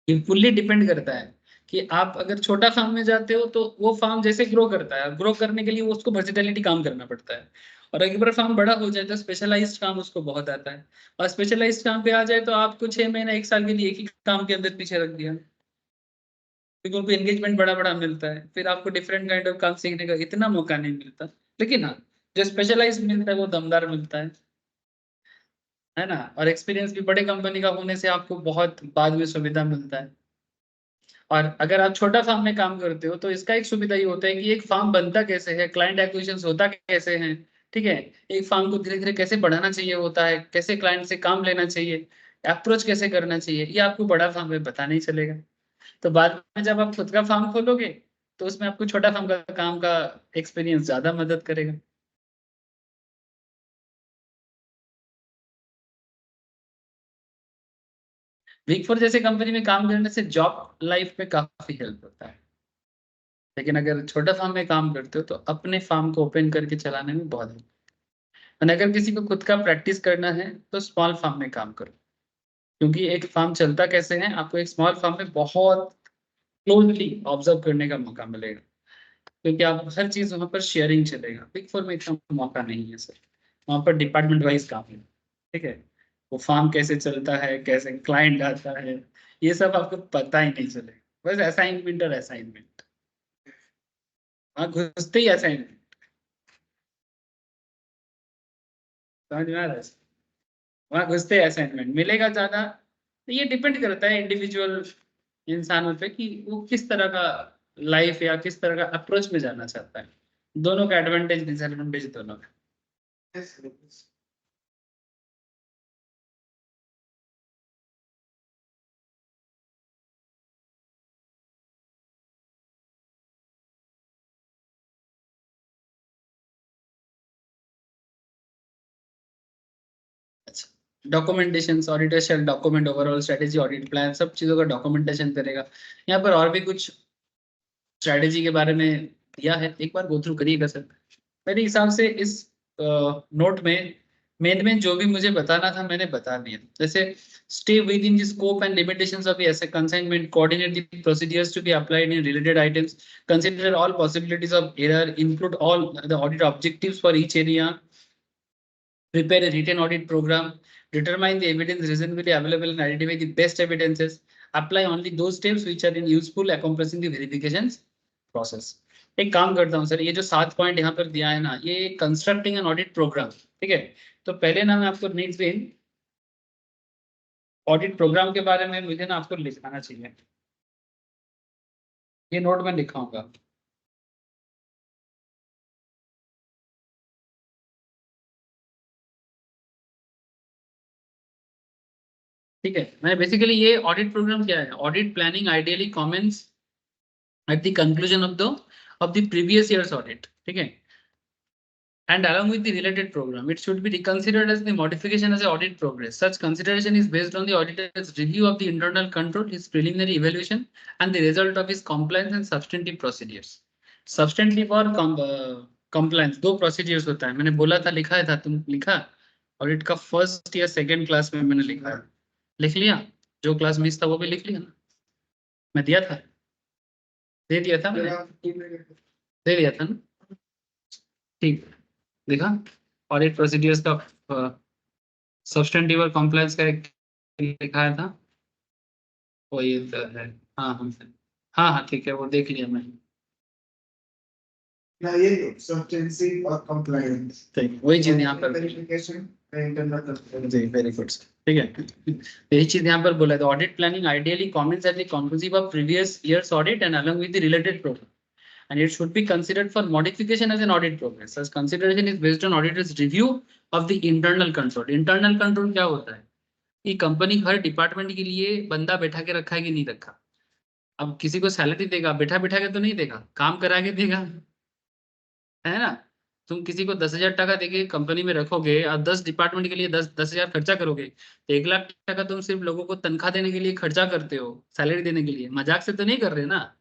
ये फुल्ली डिपेंड करता है कि आप अगर छोटा फार्म में जाते हो तो वो फार्म जैसे ग्रो करता है, ग्रो करने के लिए वो उसको वर्सेटैलिटी काम करना पड़ता है। और एक बार फार्म बड़ा हो जाए तो स्पेशलाइज्ड काम उसको बहुत आता है, और स्पेशलाइज्ड काम पे आ जाए तो आपको 6 महीना 1 साल के लिए एक ही काम के अंदर पीछे रख दिया, क्योंकि उनको एंगेजमेंट बड़ा बड़ा मिलता है, फिर आपको डिफरेंट काइंड ऑफ काम सीखने का इतना मौका नहीं मिलता। लेकिन हाँ, जो स्पेशलाइज्ड मिलता है वो दमदार मिलता है ना। और एक्सपीरियंस भी बड़े कंपनी का होने से आपको बहुत बाद में सुविधा मिलता है। और अगर आप छोटा फार्म में काम करते हो तो इसका एक सुविधा ये होता है कि एक फार्म बनता कैसे है, क्लाइंट एक्विजिशन होता कैसे है, ठीक है। एक फार्म को धीरे धीरे कैसे बढ़ाना चाहिए होता है, कैसे क्लाइंट से काम लेना चाहिए, अप्रोच कैसे करना चाहिए, ये आपको बड़ा फार्म में पता नहीं चलेगा। तो बाद में जब आप खुद का फार्म खोलोगे तो उसमें आपको छोटा फार्म का काम का एक्सपीरियंस ज्यादा मदद करेगा। बिग फोर जैसे कंपनी में काम करने से जॉब लाइफ में काफी हेल्प होता है, लेकिन अगर छोटा फार्म में काम करते हो तो अपने फार्म को ओपन करके चलाने में बहुत help। और अगर किसी को खुद का प्रैक्टिस करना है तो स्मॉल फार्म में काम करो, क्योंकि एक फार्म चलता कैसे है आपको एक स्मॉल फार्म में बहुत क्लोजली ऑब्जर्व करने का मौका मिलेगा, क्योंकि आप हर चीज वहां पर शेयरिंग चलेगा। बिग फोर में इतना मौका नहीं है सर, वहां पर डिपार्टमेंट वाइज काम है, ठीक है। वो फार्म कैसे चलता है, कैसे क्लाइंट आता है, ये सब आपको पता ही नहीं चलेगा, बस असाइनमेंट और असाइनमेंट, वहां घुसते ही असाइनमेंट। समझ में आ रहा है? वहां घुसते असाइनमेंट मिलेगा ज्यादा। तो ये डिपेंड करता है इंडिविजुअल इंसानों पे कि वो किस तरह का लाइफ या किस तरह का अप्रोच में जाना चाहता है। दोनों का एडवांटेज डिसएडवांटेज दोनों का। अच्छा, documentation, auditor shall document overall strategy, audit plan, सब चीजों का डॉक्यूमेंटेशन करेगा। यहाँ पर और भी कुछ स्ट्रेटेजी के बारे में दिया है, एक बार गो थ्रू करिएगा सर। मेरे हिसाब से इस नोट में मेन जो भी मुझे बताना था मैंने बता दिया। जैसे stay within the scope and limitations of the asset consignment, coordinate the procedures to be applied in related items, consider all possibilities of error, include all the audit objectives for each area, prepare a written audit program, determine the evidence reasonably available and identify the best evidences, apply only those steps which are in useful accomplishing the verifications process। एक काम करता हूँ sir, ये जो 7 point यहाँ पर दिया है ना, ये कंस्ट्रक्टिंग एन ऑडिट प्रोग्राम, ठीक है। तो पहले ना मैं आपको नेक्स्ट दिन ऑडिट प्रोग्राम के बारे में मुझे ना आपको लिखाना चाहिए, ये नोट में लिखाऊंगा, ठीक है। मैं बेसिकली ये ऑडिट प्रोग्राम क्या है, audit planning ideally commences at the conclusion of the previous year's audit. ठीक है? And along with the related program, it should be considered as the modification as a audit progress. Such consideration is based on the auditor's review of the internal control, his preliminary evaluation, and the result of his compliance and substantive procedures. Substantive और compliance दो procedures होता है. मैंने बोला था, लिखा था, तुम लिखा? ऑडिट का फर्स्ट या सेकेंड क्लास में मैंने लिखा है. लिख लिया? जो क्लास मिस था वो भी लिख लिया ना? मैं दिया था, दे दिया था मैंने, दे दिया था ना? ठीक, देखा ऑडिट प्रोसीडियर्स का सब्सटेंटिव और कॉम्प्लायंस का एक लिखाया था, वो ये है. हाँ हाँ हाँ हाँ ठीक है, वो देख लिया मैंने. ये सब्सटेंसिव और कंप्लायंस, वही चीज यहाँ पर वेरिफिकेशन इंटरनल जी, वेरी गुड. ठीक है, यही चीज यहाँ पर बोला है. Audit planning ideally comments at the conclusive of previous years audit and along with the related program, and it should be considered for modification as an audit progress. As consideration is based on auditor's review of the internal control. Internal control क्या होता है कि company हर department के लिए बंदा बैठा के रखा है कि नहीं रखा. अब किसी को सैलरी देगा, बैठा बैठा के तो नहीं देगा, काम करा के देगा, है ना? तुम किसी को 10,000 टका देके कंपनी में रखोगे और 10 डिपार्टमेंट के लिए 10,000 खर्चा करोगे, तो 1,00,000 टका तुम सिर्फ लोगों को तनख्वाह देने के लिए खर्चा करते हो, सैलरी देने के लिए, मजाक से तो नहीं कर रहे ना.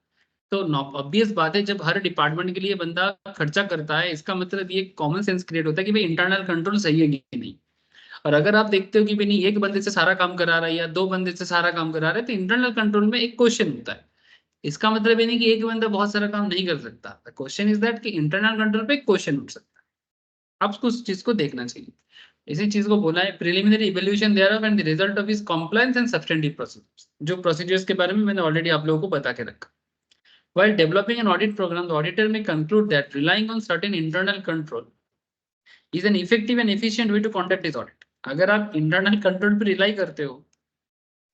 तो ऑब्वियस बात है, जब हर डिपार्टमेंट के लिए बंदा खर्चा करता है, इसका मतलब ये कॉमन सेंस क्रिएट होता है कि भाई इंटरनल कंट्रोल सही है कि नहीं. और अगर आप देखते हो कि भाई नहीं, एक बंदे से सारा काम करा रहा है या दो बंदे से सारा काम करा रहा है, तो इंटरनल कंट्रोल में एक क्वेश्चन होता है. इसका मतलब ये नहीं कि एक बंदा बहुत सारा काम नहीं कर सकता. द क्वेश्चन इज दैट कि इंटरनल कंट्रोल पे एक क्वेश्चन उठ सकता है. आपको उस चीज को देखना चाहिए. इसी चीज को बोला है preliminary evaluation thereof and the result of his compliance and substantive procedures. जो प्रोसीजर्स के बारे में मैंने ऑलरेडी आप लोगों को बता के रखा. While developing an audit program, the auditor may conclude that relying on certain internal control is an effective and efficient way to conduct his audit. अगर आप internal control पे rely करते हो,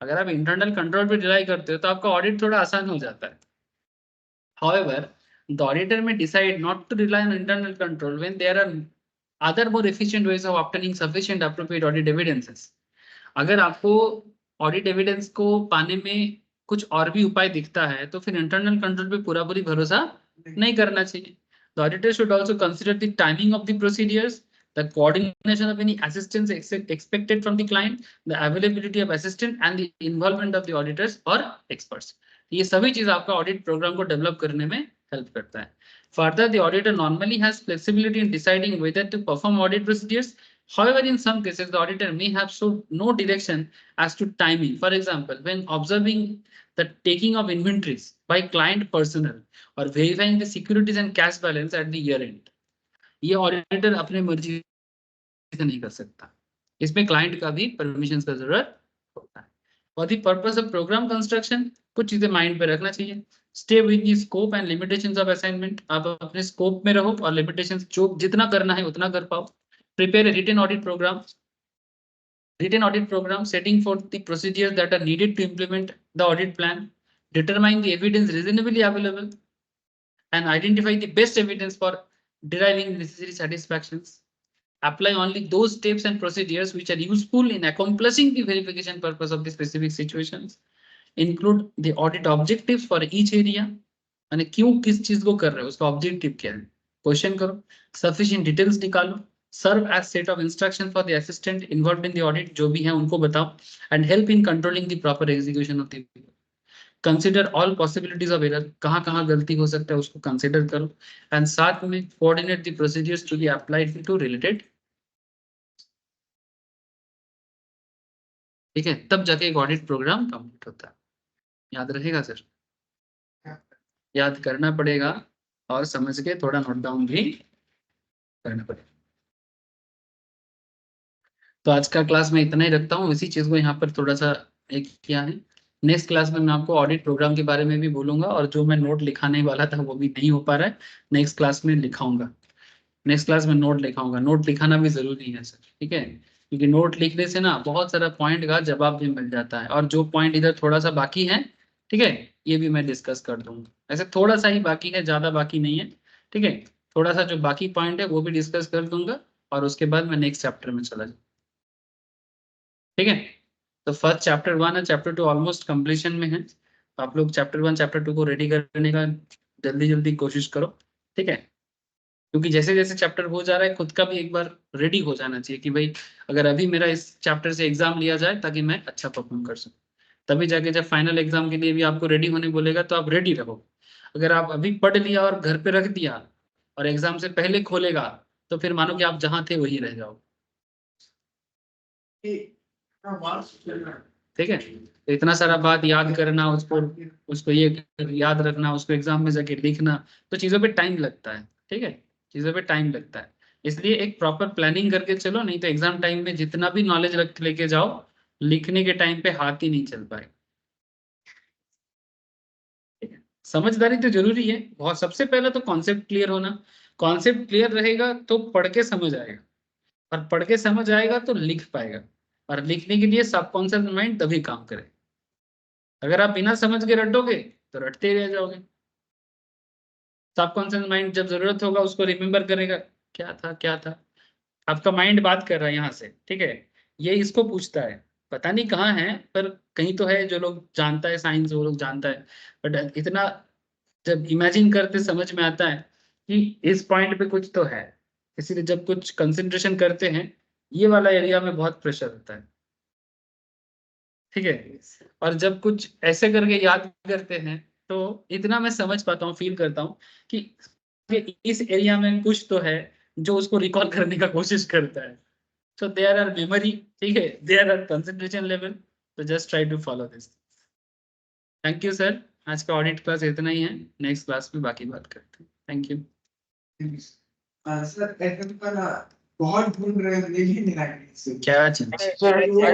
अगर आप internal control पे rely करते हो, तो आपका audit थोड़ा आसान हो जाता है. However, the auditor may decide not to rely on internal control when there are other more efficient ways of obtaining sufficient appropriate audit evidences. अगर आपको audit evidence को पाने में कुछ और भी उपाय दिखता है, तो फिर इंटरनल कंट्रोल पे पूरा पूरी भरोसा नहीं करना चाहिए. The auditor should also consider the timing of the procedures, the coordination of any assistance expected from the client, the availability of assistant and the involvement of the auditors or experts. ये सभी चीज आपका audit programme को develop करने में help करता है. Further, the auditor normally has flexibility in deciding whether to perform audit procedures. However, in some cases, the auditor may have shown no direction as to timing. For example, when observing the taking of inventories by client personnel or verifying the securities and cash balance at the year end, ये auditor अपने मर्जी से नहीं कर सकता. इसमें client का भी परमिशन का जरूरत होता है. For the purpose of program construction, कुछ चीजें माइंड पे रखना चाहिए. Stay with the scope and limitations of assignment. आप अपने स्कोप में रहो और लिमिटेशंस जो जितना करना है उतना कर पाओ. Prepare a written audit program setting forth the procedures that are needed to implement the audit plan, determine the evidence reasonably available, and identify the best evidence for deriving necessary satisfactions. Apply only those steps and procedures which are useful in accomplishing the verification purpose of the specific situations. Include the audit objectives for each area. यानी क्यों किस चीज को कर रहे हो, उसका objective क्या है, क्वेश्चन करो. सफिशिएंट डिटेल्स निकालो. Serve as set of instruction for the assistant involved in the audit, जो भी है उनको बताओ. And help in controlling the proper execution of the. Consider all possibilities of error. कहाँ गलती हो सकता है उसको कंसिडर करो. एंड साथ में coordinate the procedures to be applied to related. ठीक है, तब जाके एक ऑडिट प्रोग्राम कंप्लीट होता है. याद रहेगा सर? याद करना पड़ेगा और समझ के थोड़ा नोट डाउन भी करना पड़ेगा. तो आज का क्लास में इतना ही रखता हूँ. इसी चीज को यहाँ पर थोड़ा सा एक किया है. नेक्स्ट क्लास में मैं आपको ऑडिट प्रोग्राम के बारे में भी बोलूंगा, और जो मैं नोट लिखाने वाला था वो भी नहीं हो पा रहा है, नेक्स्ट क्लास में लिखाऊंगा. नेक्स्ट क्लास में नोट लिखाऊंगा. नोट लिखाना भी जरूरी है सर, ठीक है, क्योंकि नोट लिखने से ना बहुत सारा पॉइंट का जवाब भी मिल जाता है. और जो पॉइंट इधर थोड़ा सा बाकी है, ठीक है, ये भी मैं डिस्कस कर दूंगा. ऐसे थोड़ा सा ही बाकी है, ज्यादा बाकी नहीं है, ठीक है. थोड़ा सा जो बाकी पॉइंट है वो भी डिस्कस कर दूंगा, और उसके बाद मैं नेक्स्ट चैप्टर में चला जाऊँ. ठीक है, तो फर्स्ट चैप्टर 1 और चैप्टर 2 ऑलमोस्ट कंप्लीशन में है. आप लोग चैप्टर 1 चैप्टर 2 को रेडी करने का जल्दी जल्दी कोशिश करो, ठीक है? क्योंकि जैसे जैसे चैप्टर हो जा रहा है खुद का भी एक बार रेडी हो जाना चाहिए कि भाई अगर अभी मेरा इस चैप्टर से एग्जाम लिया जाए ताकि मैं अच्छा परफॉर्म कर सकूं, तभी जाके जब फाइनल एग्जाम के लिए भी आपको रेडी होने बोलेगा तो आप रेडी रहो। अगर आप अभी पढ़ लिया और घर पे रख दिया और एग्जाम से पहले खोलेगा तो फिर मानो कि आप जहां थे वही रह जाओ, ठीक है? तो इतना सारा बात याद करना, उसको ये याद रखना, उसको एग्जाम में जाके लिखना, तो चीजों पे टाइम लगता है, ठीक है? चीजों पे टाइम लगता है, इसलिए एक प्रॉपर प्लानिंग करके चलो, नहीं तो एग्जाम टाइम में जितना भी नॉलेज रख लेके जाओ, लिखने के टाइम पे हाथ ही नहीं चल पाए। ठीक है? समझदारी तो जरूरी है बहुत, सबसे पहले तो कॉन्सेप्ट क्लियर होना, कॉन्सेप्ट क्लियर रहेगा तो पढ़ के समझ आएगा, और पढ़ के समझ आएगा तो लिख पाएगा, और लिखने के लिए सबकॉन्शियस माइंड तभी काम करे। अगर आप बिना समझ के रटोगे तो रटते रह जाओगे। सबकॉन्शियस माइंड जब जरूरत होगा उसको रिमेम्बर करेगा, क्या था क्या था। आपका माइंड बात कर रहा है यहाँ से, ठीक है? ये इसको पूछता है, पता नहीं कहाँ है पर कहीं तो है, जो लोग जानता है साइंस वो लोग जानता है, बट इतना जब इमेजिन करते समझ में आता है कि इस पॉइंट पे कुछ तो है, इसीलिए जब कुछ कंसंट्रेशन करते हैं ये वाला एरिया में बहुत प्रेशर होता है, ठीक है? और जब कुछ ऐसे करके याद करते हैं तो इतना मैं समझ पाता हूँ, फील करता हूँ कि इस एरिया में कुछ तो है जो उसको रिकॉल करने का कोशिश करता है। सो देयर आर मेमोरी, ठीक है, देयर आर कंसंट्रेशन लेवल, तो just try to follow this. Thank you sir, आज का ऑडिट क्लास इतना ही है, नेक्स्ट क्लास में बाकी बात करते हैं। थैंक यू सर एफएम का ना बहुत ढूंढ रहे हैं, मिल ही नहीं रहा है। क्या चीज?